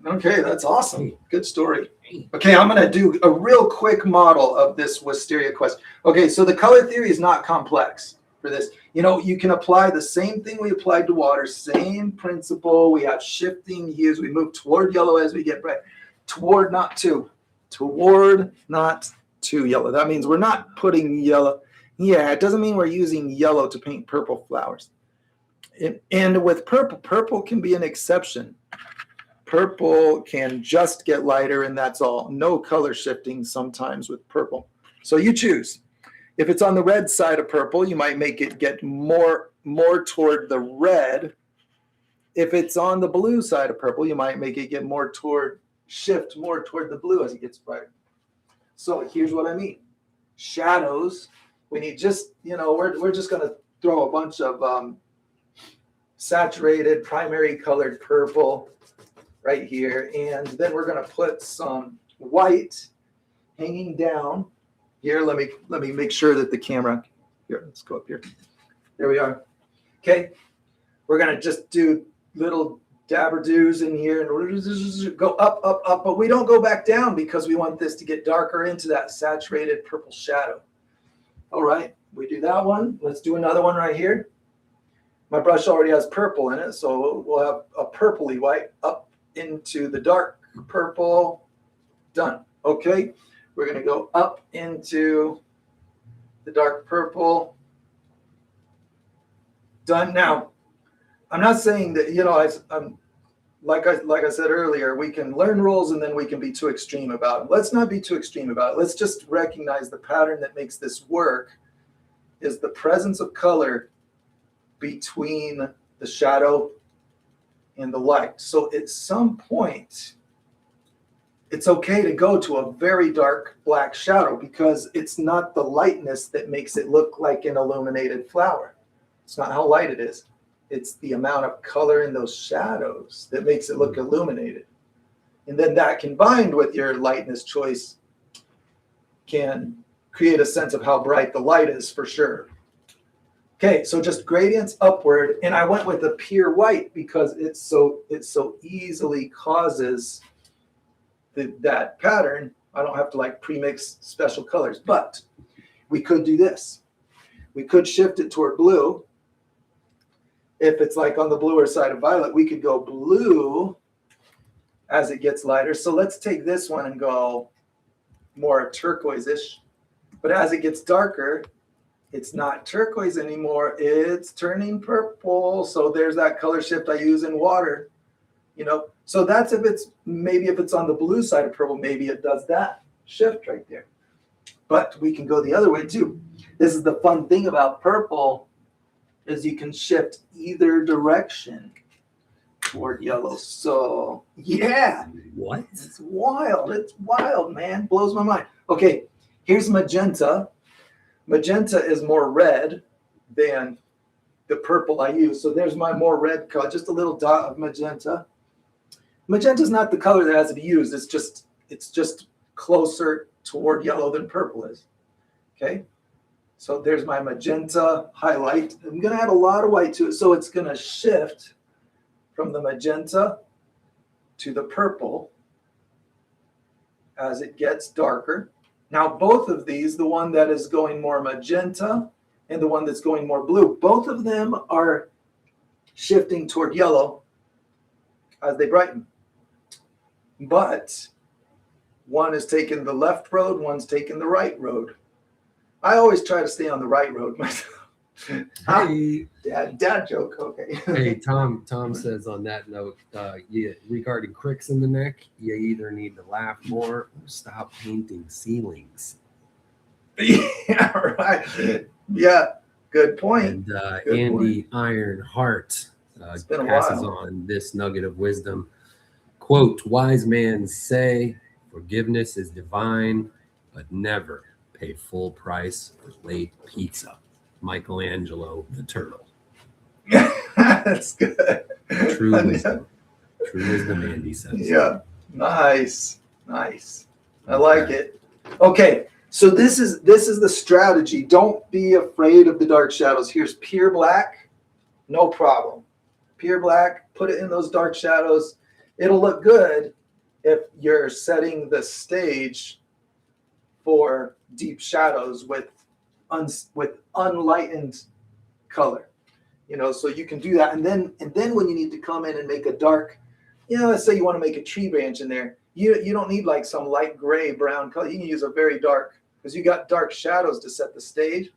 Okay, that's awesome. Good story. Okay, I'm gonna do a real quick model of this wisteria quest. Okay, so the color theory is not complex for this. You can apply the same thing we applied to water, same principle. We have shifting hues. We move toward yellow as we get bright. Toward, not to yellow. That means we're not putting yellow. Yeah, it doesn't mean we're using yellow to paint purple flowers. And with purple can be an exception. Purple can just get lighter, and that's all. No color shifting sometimes with purple. So you choose. If it's on the red side of purple, you might make it get more toward the red. If it's on the blue side of purple, you might make it get shift more toward the blue as it gets brighter. So here's what I mean. Shadows, we need just, we're just going to throw a bunch of saturated primary colored purple right here. And then we're going to put some white hanging down here. Let me make sure that the camera, here, let's go up here. There we are. Okay. We're going to just do little dabber-doos in here and go up, but we don't go back down because we want this to get darker into that saturated purple shadow. All right, we do that one. Let's do another one right here. My brush already has purple in it, so we'll have a purpley white up into the dark purple. Done. Okay, we're going to go up into the dark purple. Done. Now, I'm not saying that, I'm like I said earlier, we can learn rules and then we can be too extreme about them. Let's not be too extreme about it. Let's just recognize the pattern that makes this work is the presence of color between the shadow and the light. So at some point, it's okay to go to a very dark black shadow because it's not the lightness that makes it look like an illuminated flower. It's not how light it is. It's the amount of color in those shadows that makes it look illuminated. And then that combined with your lightness choice can create a sense of how bright the light is for sure. Okay, so just gradients upward. And I went with a pure white because it so easily causes that pattern. I don't have to pre-mix special colors, but we could do this. We could shift it toward blue. If it's on the bluer side of violet, we could go blue as it gets lighter. So let's take this one and go more turquoise-ish. But as it gets darker, it's not turquoise anymore. It's turning purple. So there's that color shift I use in water. So that's if it's on the blue side of purple, maybe it does that shift right there. But we can go the other way too. This is the fun thing about purple is you can shift either direction toward yellow. So yeah. What? It's wild. It's wild, man. Blows my mind. Okay, here's magenta. Magenta is more red than the purple I use. So there's my more red color, just a little dot of magenta. Magenta is not the color that has to be used. It's just closer toward yellow than purple is. Okay. So there's my magenta highlight. I'm going to add a lot of white to it. So it's going to shift from the magenta to the purple as it gets darker. Now, both of these, the one that is going more magenta and the one that's going more blue, both of them are shifting toward yellow as they brighten. But one is taking the left road, one's taking the right road. I always try to stay on the right road myself. Hey, Dad joke, okay. hey, Tom says on that note, regarding cricks in the neck, you either need to laugh more or stop painting ceilings. Yeah, right. Yeah, good point. And Good Andy Ironheart It's been a passes while. on this nugget of wisdom. Quote, wise men say forgiveness is divine, but never pay full price for late pizza. Michelangelo the Turtle. That's good. True wisdom. True wisdom, Andy says. Yeah, nice. I like it. Okay, so this is the strategy. Don't be afraid of the dark shadows. Here's pure black, no problem. Pure black, put it in those dark shadows. It'll look good if you're setting the stage for deep shadows with unlightened color. So you can do that. And then when you need to come in and make a dark, let's say you want to make a tree branch in there, you don't need like some light gray brown color. You can use a very dark, because you got dark shadows to set the stage.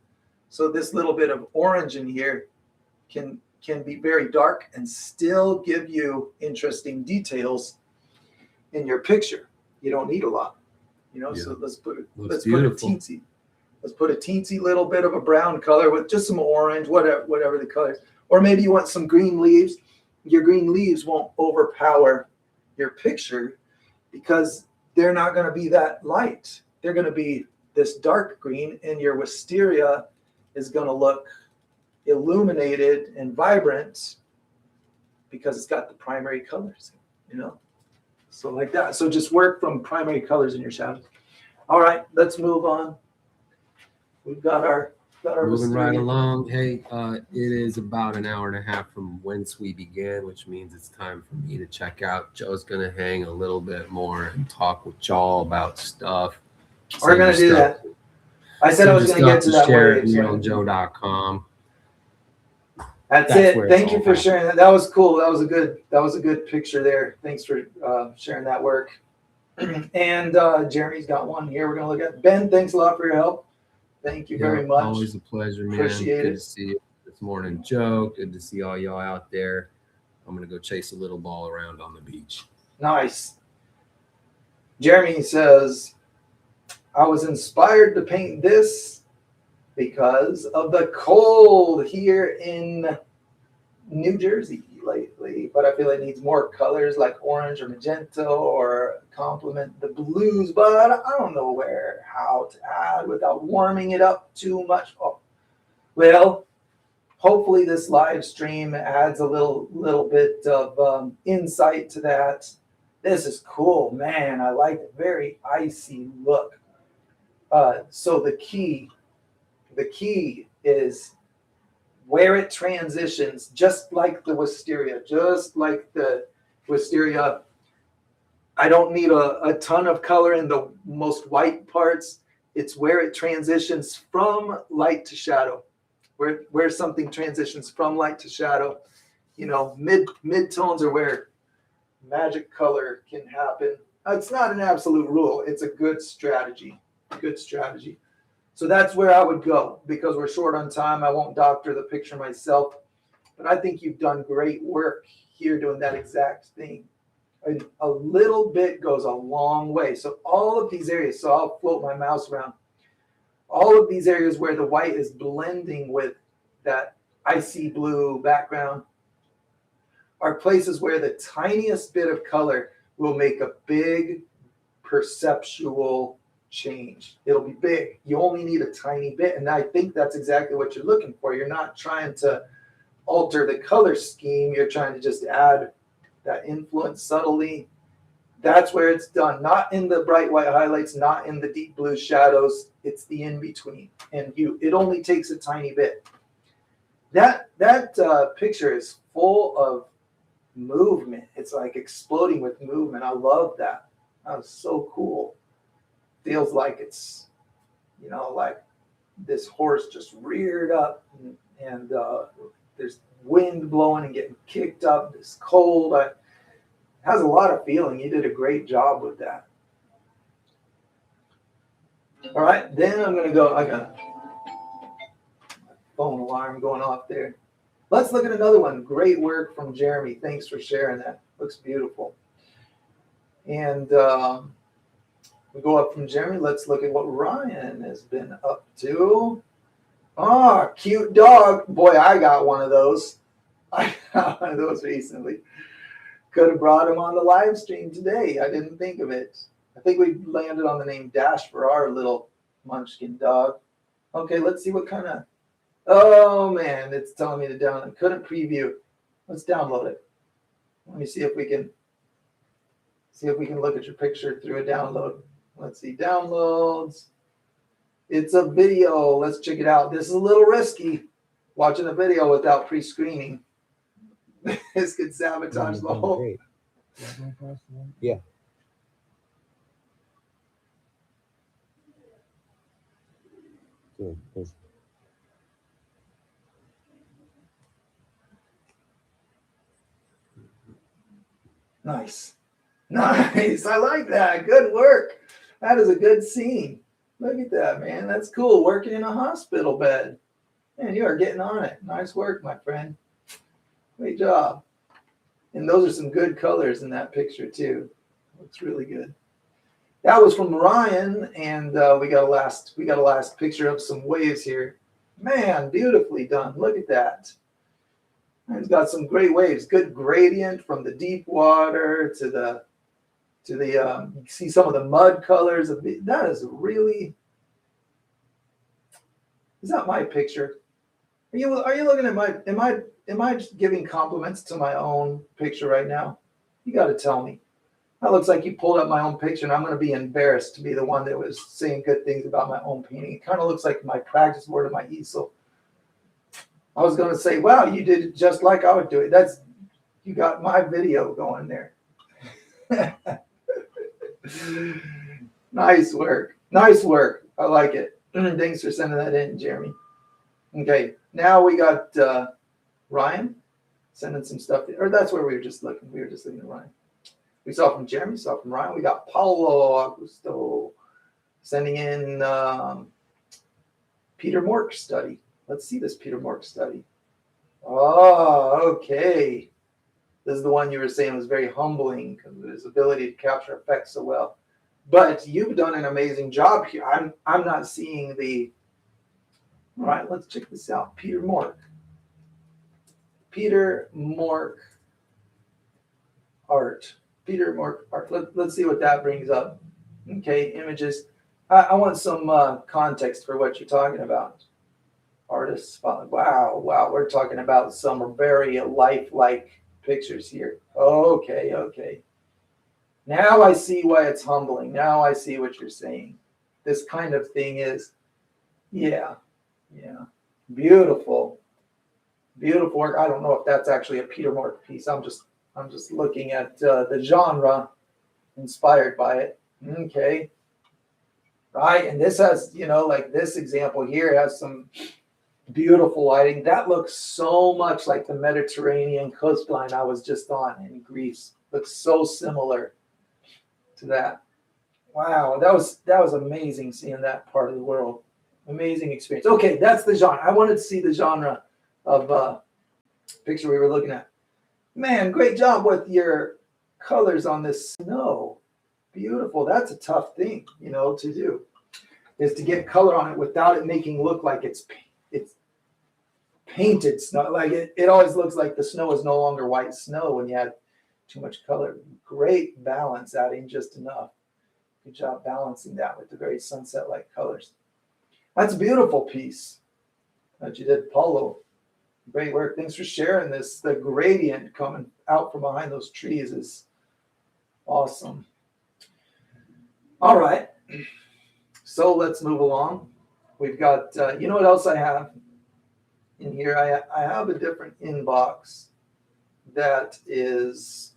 So this little bit of orange in here can be very dark and still give you interesting details in your picture. You don't need a lot, So let's put a teensy little bit of a brown color with just some orange, whatever the color is. Or maybe you want some green leaves. Your green leaves won't overpower your picture because they're not going to be that light. They're going to be this dark green, and your wisteria is going to look illuminated and vibrant because it's got the primary colors, So like that. So just work from primary colors in your shadows. All right, let's move on. We've got our moving right along. Hey, it is about an hour and a half from whence we began, which means it's time for me to check out. Joe's gonna hang a little bit more and talk with y'all about stuff. We're gonna do that. I said I was gonna get to that. Share at neiljoe.com. That's it. Thank you for sharing that. That was cool. That was a good picture there. Thanks for sharing that work. And Jeremy's got one here we're gonna look at. Ben, thanks a lot for your help. Thank you very much. Always a pleasure, man. Appreciate Good it. to see you this morning, Joe. Good to see all y'all out there. I'm gonna go chase a little ball around on the beach. Nice. Jeremy says, I was inspired to paint this because of the cold here in New Jersey lately, but I feel it needs more colors like orange or magenta or complement the blues, but I don't know how to add without warming it up too much. Oh, well, hopefully this live stream adds a little bit of insight to that. This is cool, man. I like the very icy look. So the key is where it transitions, just like the wisteria, I don't need a ton of color in the most white parts. It's where it transitions from light to shadow, where something transitions from light to shadow. Mid-tones are where magic color can happen. It's not an absolute rule. It's a good strategy. So that's where I would go. Because we're short on time, I won't doctor the picture myself. But I think you've done great work here doing that exact thing. And a little bit goes a long way. So all of these areas, so I'll float my mouse around. All of these areas where the white is blending with that icy blue background are places where the tiniest bit of color will make a big perceptual change. It'll be big. You only need a tiny bit. And I think that's exactly what you're looking for. You're not trying to alter the color scheme. You're trying to just add that influence subtly. That's where it's done, not in the bright white highlights, not in the deep blue shadows. It's the in between, and it only takes a tiny bit. That picture is full of movement. It's like exploding with movement. I love that. That was so cool. Feels like it's, like this horse just reared up, and there's wind blowing and getting kicked up. It's cold. It has a lot of feeling. You did a great job with that. All right, then I'm going to go. I got a phone alarm going off there. Let's look at another one. Great work from Jeremy. Thanks for sharing that. Looks beautiful. And we go up from Jeremy. Let's look at what Ryan has been up to. Ah, cute dog. Boy, I got one of those. I got one of those recently. Could have brought him on the live stream today. I didn't think of it. I think we landed on the name Dash for our little munchkin dog. Okay, let's see what kind of... Oh, man, it's telling me to download. Couldn't preview. Let's download it. Let me see if we can look at your picture through a download. Let's see, downloads. It's a video. Let's check it out. This is a little risky, watching a video without pre-screening. This could sabotage the whole. Great. Yeah. Good. Nice. Nice. I like that. Good work. That is a good scene. Look at that, man. That's cool. Working in a hospital bed. Man, you are getting on it. Nice work, my friend. Great job. And those are some good colors in that picture, too. Looks really good. That was from Ryan, and we got a last picture of some waves here. Man, beautifully done. Look at that. It's got some great waves. Good gradient from the deep water to the you see some of the mud colors. That is really. Is that my picture? Are you looking at my? Am I giving compliments to my own picture right now? You got to tell me. That looks like you pulled up my own picture, and I'm going to be embarrassed to be the one that was saying good things about my own painting. It kind of looks like my practice board of my easel. I was going to say, wow, you did it just like I would do it. You got my video going there. Nice work. Nice work. I like it. Thanks for sending that in, Jeremy. Okay, now we got Ryan sending some stuff. Or that's where we were just looking. We were just looking at Ryan. We saw from Jeremy, saw from Ryan. We got Paulo Augusto sending in Peter Mork study. Let's see this Peter Mork study. Oh, okay. This is the one you were saying was very humbling because of his ability to capture effects so well. But you've done an amazing job here. I'm not seeing the. All right, let's check this out. Peter Mork. Peter Mork art. Peter Mork art. Let's see what that brings up. Okay, images. I want some context for what you're talking about. Artists. Wow. We're talking about some very lifelike pictures here. Okay. Now I see why it's humbling. Now I see what you're saying. This kind of thing is, yeah. Beautiful work. I don't know if that's actually a Peter Mork piece. I'm just looking at the genre inspired by it. Okay. Right. And this has, like this example here has some beautiful lighting. That looks so much like the Mediterranean coastline I was just on in Greece. Looks so similar to that. Wow, that was amazing seeing that part of the world. Amazing experience. Okay, that's the genre. I wanted to see the genre of picture we were looking at. Man, great job with your colors on this snow. Beautiful. That's a tough thing, to do, is to get color on it without it making look like it's painted snow. Like it always looks like the snow is no longer white snow when you add too much color. Great balance, adding just enough. Good job balancing that with the very sunset-like colors. That's a beautiful piece that you did, Paulo. Great work. Thanks for sharing this. The gradient coming out from behind those trees is awesome. All right. So let's move along. We've got, you know what else I have in here? I have a different inbox that is,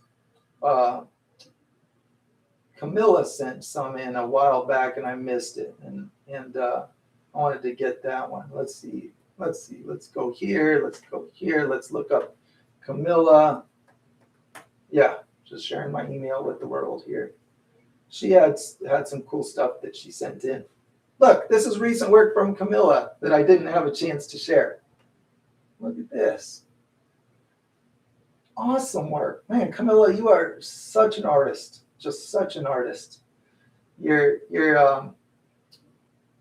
Camilla sent some in a while back and I missed it. And I wanted to get that one. Let's see. Let's go here. Let's go here. Let's look up Camilla. Yeah, just sharing my email with the world here. She had some cool stuff that she sent in. Look, this is recent work from Camilla that I didn't have a chance to share. Look at this. Awesome work. Man, Camilla, you are such an artist. Just such an artist. You're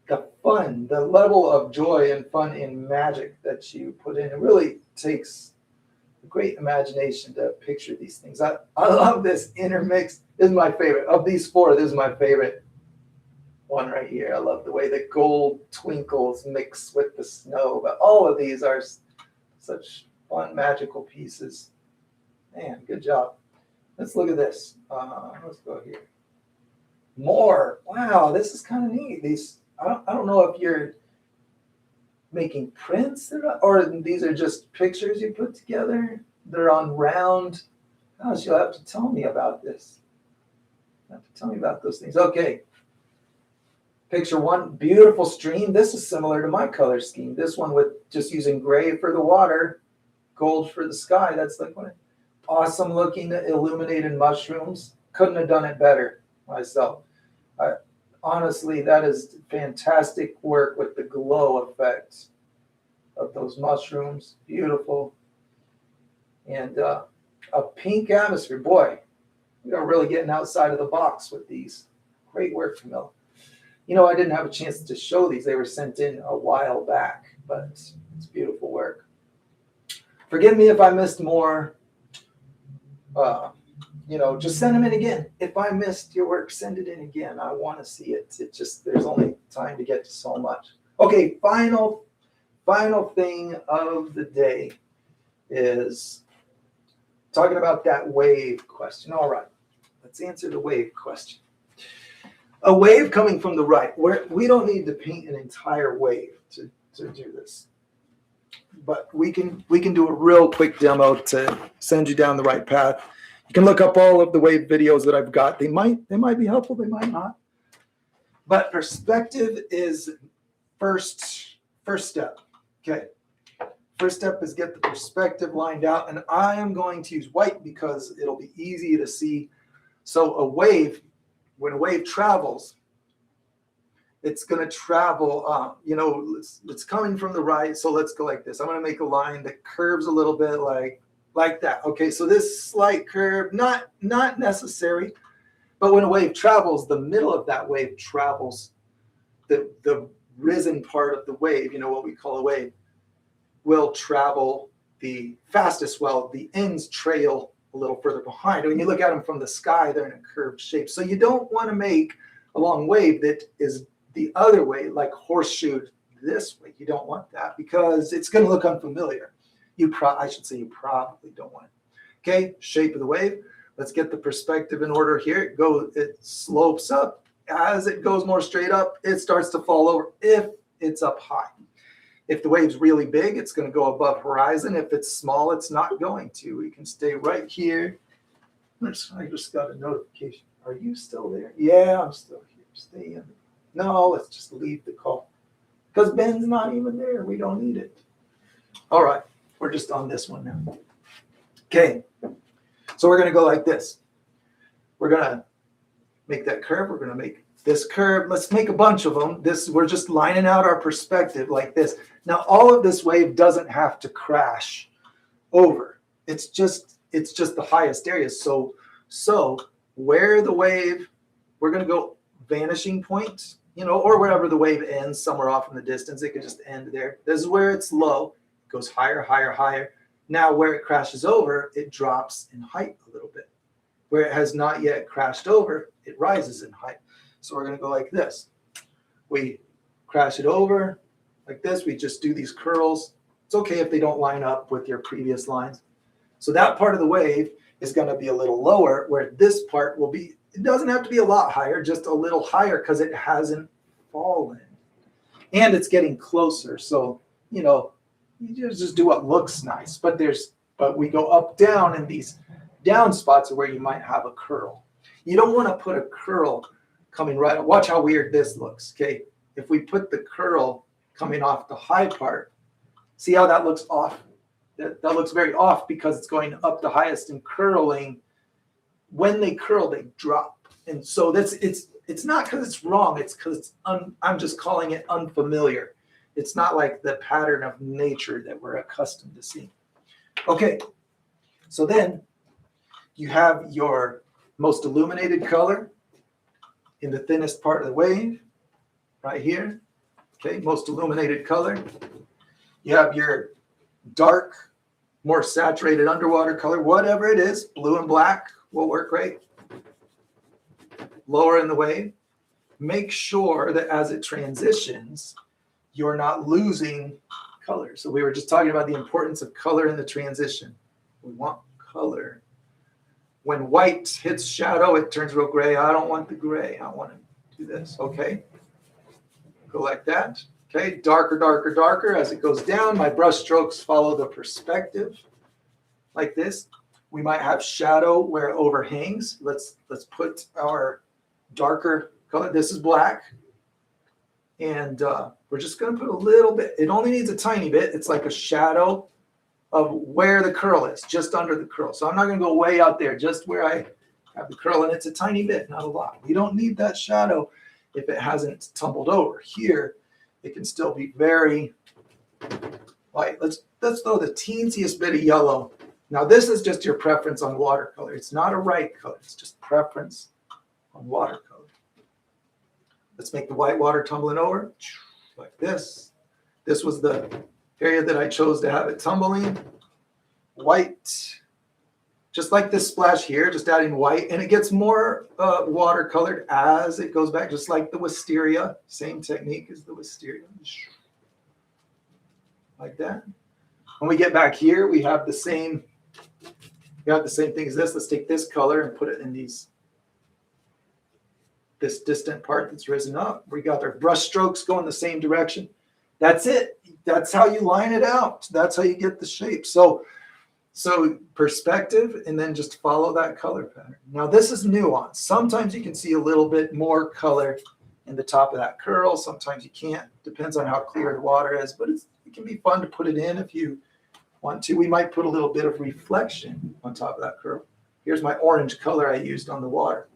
the fun, the level of joy and fun in magic that you put in, it really takes a great imagination to picture these things. I love this intermix. This is my favorite. Of these four, this is my favorite one right here. I love the way the gold twinkles mix with the snow. But all of these are such fun, magical pieces. Man, good job. Let's look at this. Let's go here. More. Wow, this is kind of neat. These, I don't know if you're making prints or these are just pictures you put together. They're on round. Gosh, you'll have to tell me about this. You'll have to tell me about those things. Okay. Picture one, beautiful stream. This is similar to my color scheme. This one with just using gray for the water, gold for the sky. That's like one. Awesome looking illuminated mushrooms. Couldn't have done it better myself. Honestly, that is fantastic work with the glow effect of those mushrooms. Beautiful. And a pink atmosphere. Boy, we are really getting outside of the box with these. Great work, Camilla. You know, I didn't have a chance to show these. They were sent in a while back, but it's beautiful work. Forgive me if I missed more. Just send them in again. If I missed your work, send it in again. I want to see it. There's only time to get to so much. Okay, final thing of the day is talking about that wave question. All right, let's answer the wave question. A wave coming from the right, where we don't need to paint an entire wave to do this. But we can do a real quick demo to send you down the right path. You can look up all of the wave videos that I've got. They might be helpful, they might not. But perspective is first step. Okay. First step is get the perspective lined out, and I am going to use white because it'll be easy to see. So when a wave travels, it's going to travel, it's coming from the right. So let's go like this. I'm going to make a line that curves a little bit like that. Okay, so this slight curve, not necessary, but when a wave travels, the middle of that wave travels, the risen part of the wave, what we call a wave, will travel the fastest. Well, the ends trail a little further behind. When you look at them from the sky, they're in a curved shape. So you don't want to make a long wave that is the other way, like horseshoed this way. You don't want that because it's going to look unfamiliar. You probably don't want it. Okay, shape of the wave. Let's get the perspective in order here. It slopes up. As it goes more straight up, it starts to fall over if it's up high. If the wave's really big, it's going to go above horizon. If it's small, it's not going to. We can stay right here. I just got a notification. Are you still there? Yeah, I'm still here. Stay in. No, let's just leave the call. Because Ben's not even there. We don't need it. All right. We're just on this one now. Okay. So we're going to go like this. We're going to make that curve. We're going to make this curve. Let's make a bunch of them. We're just lining out our perspective like this. Now, all of this wave doesn't have to crash over. It's just the highest areas. So where the wave, we're going to go vanishing point, or wherever the wave ends, somewhere off in the distance. It could just end there. This is where it's low. It goes higher, higher, higher. Now, where it crashes over, it drops in height a little bit. Where it has not yet crashed over, it rises in height. So we're going to go like this. We crash it over like this. We just do these curls. It's okay if they don't line up with your previous lines. So that part of the wave is going to be a little lower, where this part will be It doesn't have to be a lot higher, just a little higher because it hasn't fallen. And it's getting closer. So, you know, you just do what looks nice. But we go up, down, and these down spots are where you might have a curl. You don't want to put a curl coming right. Watch how weird this looks. Okay. If we put the curl coming off the high part, see how that looks off? That looks very off because it's going up the highest and curling. When they curl, they drop. And so it's not because it's wrong. It's because I'm just calling it unfamiliar. It's not like the pattern of nature that we're accustomed to seeing. Okay, so then you have your most illuminated color in the thinnest part of the wave, right here. Okay, most illuminated color. You have your dark, more saturated underwater color, whatever it is, blue and black will work great. Lower in the wave. Make sure that as it transitions, you're not losing color. So we were just talking about the importance of color in the transition. We want color. When white hits shadow, it turns real gray. I don't want the gray. I want to do this. Okay. Go like that. Okay. Darker, darker, darker. As it goes down, my brush strokes follow the perspective like this. We might have shadow where it overhangs. Let's put our darker color. This is black. And we're just going to put a little bit. It only needs a tiny bit. It's like a shadow of where the curl is, just under the curl. So I'm not going to go way out there, just where I have the curl. And it's a tiny bit, not a lot. We don't need that shadow if it hasn't tumbled over. Here, it can still be very light. Let's throw the teensiest bit of yellow. Now, this is just your preference on watercolor. It's not a right color. It's just preference on watercolor. Let's make the white water tumbling over like this. This was the area that I chose to have it tumbling. White, just like this splash here, just adding white. And it gets more watercolored as it goes back, just like the wisteria. Same technique as the wisteria. Like that. When we get back here, we have the same thing as this. Let's take this color and put it in this distant part that's risen up. We got our brush strokes going the same direction. That's it. That's how you line it out. That's how you get the shape. So perspective, and then just follow that color pattern. Now this is nuance. Sometimes you can see a little bit more color in the top of that curl. Sometimes you can't. Depends on how clear the water is, but it can be fun to put it in if you want to. We might put a little bit of reflection on top of that curl. Here's my orange color I used on the water.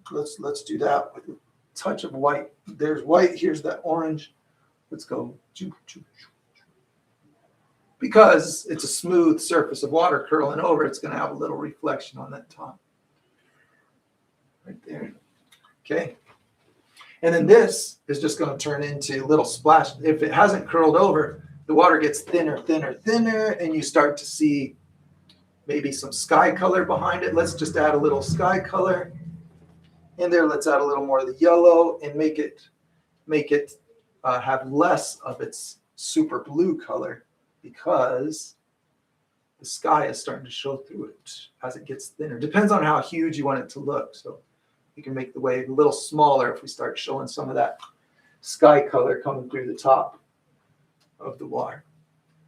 Let's do that with a touch of white. There's white. Here's that orange. Let's go. Because it's a smooth surface of water curling over, it's going to have a little reflection on that top. Right there. Okay. And then this is just going to turn into a little splash. If it hasn't curled over, the water gets thinner, thinner, thinner, and you start to see maybe some sky color behind it. Let's just add a little sky color. In there, let's add a little more of the yellow and make it have less of its super blue color because the sky is starting to show through it as it gets thinner. Depends on how huge you want it to look. So you can make the wave a little smaller if we start showing some of that sky color coming through the top of the water.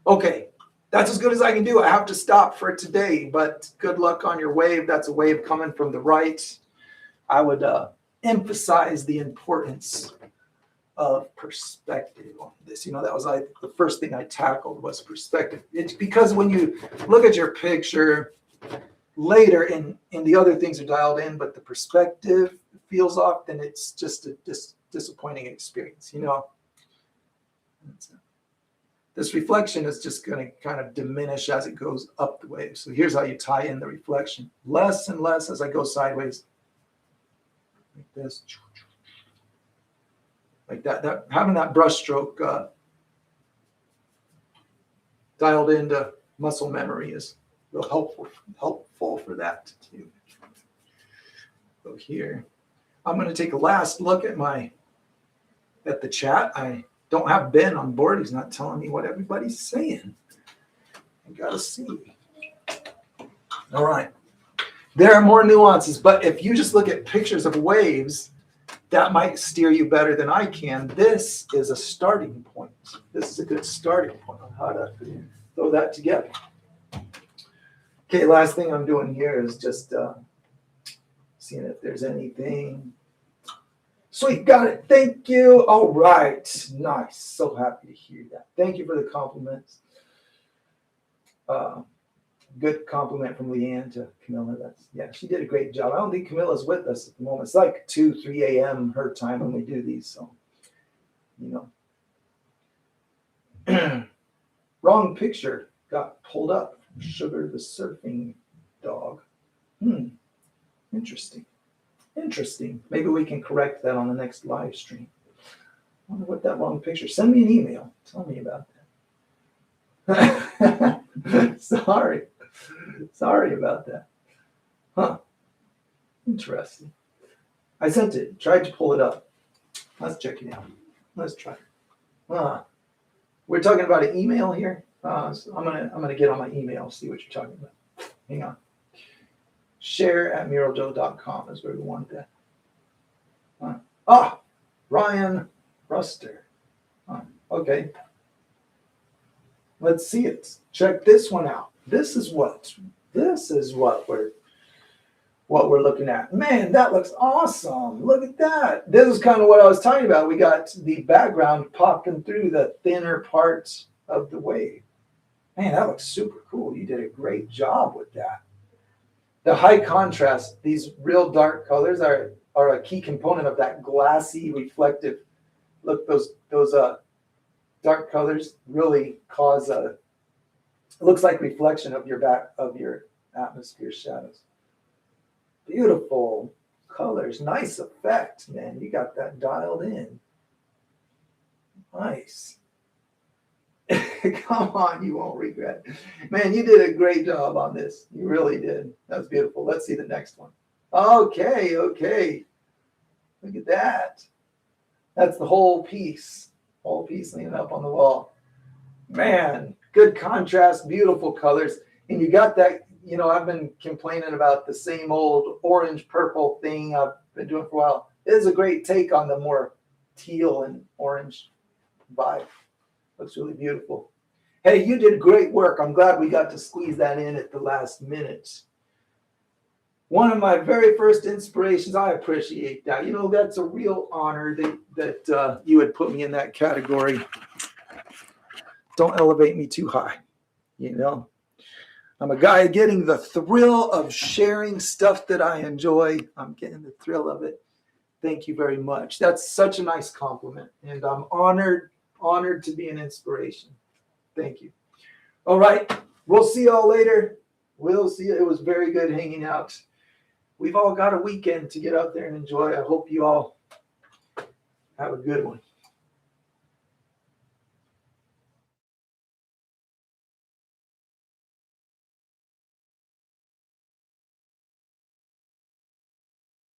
Okay, that's as good as I can do. I have to stop for today, but good luck on your wave. That's a wave coming from the right. I would emphasize the importance of perspective on this. You know, that was the first thing I tackled was perspective. It's because when you look at your picture later and the other things are dialed in, but the perspective feels off, then it's just a disappointing experience, you know. This reflection is just going to kind of diminish as it goes up the wave. So here's how you tie in the reflection. Less and less as I go sideways. Like this, like that. Having that brush stroke dialed into muscle memory is real helpful for that too. So here, I'm going to take a last look at the chat. I don't have Ben on board. He's not telling me what everybody's saying. I gotta see. All right. There are more nuances, but if you just look at pictures of waves, that might steer you better than I can. This is a starting point. This is a good starting point on how to throw that together. Okay, last thing I'm doing here is just seeing if there's anything. Sweet, got it. Thank you. All right, nice. So happy to hear that. Thank you for the compliments. Good compliment from Leanne to Camilla. Yeah, she did a great job. I don't think Camilla's with us at the moment. It's like 2, 3 a.m. her time when we do these. So, wrong picture got pulled up. Sugar the surfing dog. Interesting. Maybe we can correct that on the next live stream. I wonder what that wrong picture. Send me an email. Tell me about that. Sorry about that. Huh. Interesting. I sent it. Tried to pull it up. Let's check it out. Let's try it. We're talking about an email here. So I'm gonna get on my email, see what you're talking about. Hang on. share@muraljoe.com is where we want that. Ryan Ruster. Okay. Let's see it. Check this one out. This is what we're looking at. Man, that looks awesome. Look at that. This is kind of what I was talking about. We got the background popping through the thinner parts of the wave. Man, that looks super cool. You did a great job with that. The high contrast, these real dark colors are a key component of that glassy, reflective look. Those dark colors really cause it looks like reflection of your atmosphere shadows. Beautiful colors, nice effect, man. You got that dialed in. Nice. Come on, you won't regret. Man, you did a great job on this. You really did. That's beautiful. Let's see the next one. Okay. Look at that. That's the whole piece. Whole piece leaning up on the wall. Man, good contrast, beautiful colors. And you got that, I've been complaining about the same old orange purple thing I've been doing for a while. It is a great take on the more teal and orange vibe. Looks really beautiful. Hey, you did great work. I'm glad we got to squeeze that in at the last minute. One of my very first inspirations. I appreciate that. That's a real honor that you would put me in that category. Don't elevate me too high. I'm a guy getting the thrill of sharing stuff that I enjoy. I'm getting the thrill of it. Thank you very much. That's such a nice compliment. And I'm honored to be an inspiration. Thank you. All right. We'll see y'all later. We'll see you. It was very good hanging out. We've all got a weekend to get out there and enjoy. I hope you all have a good one.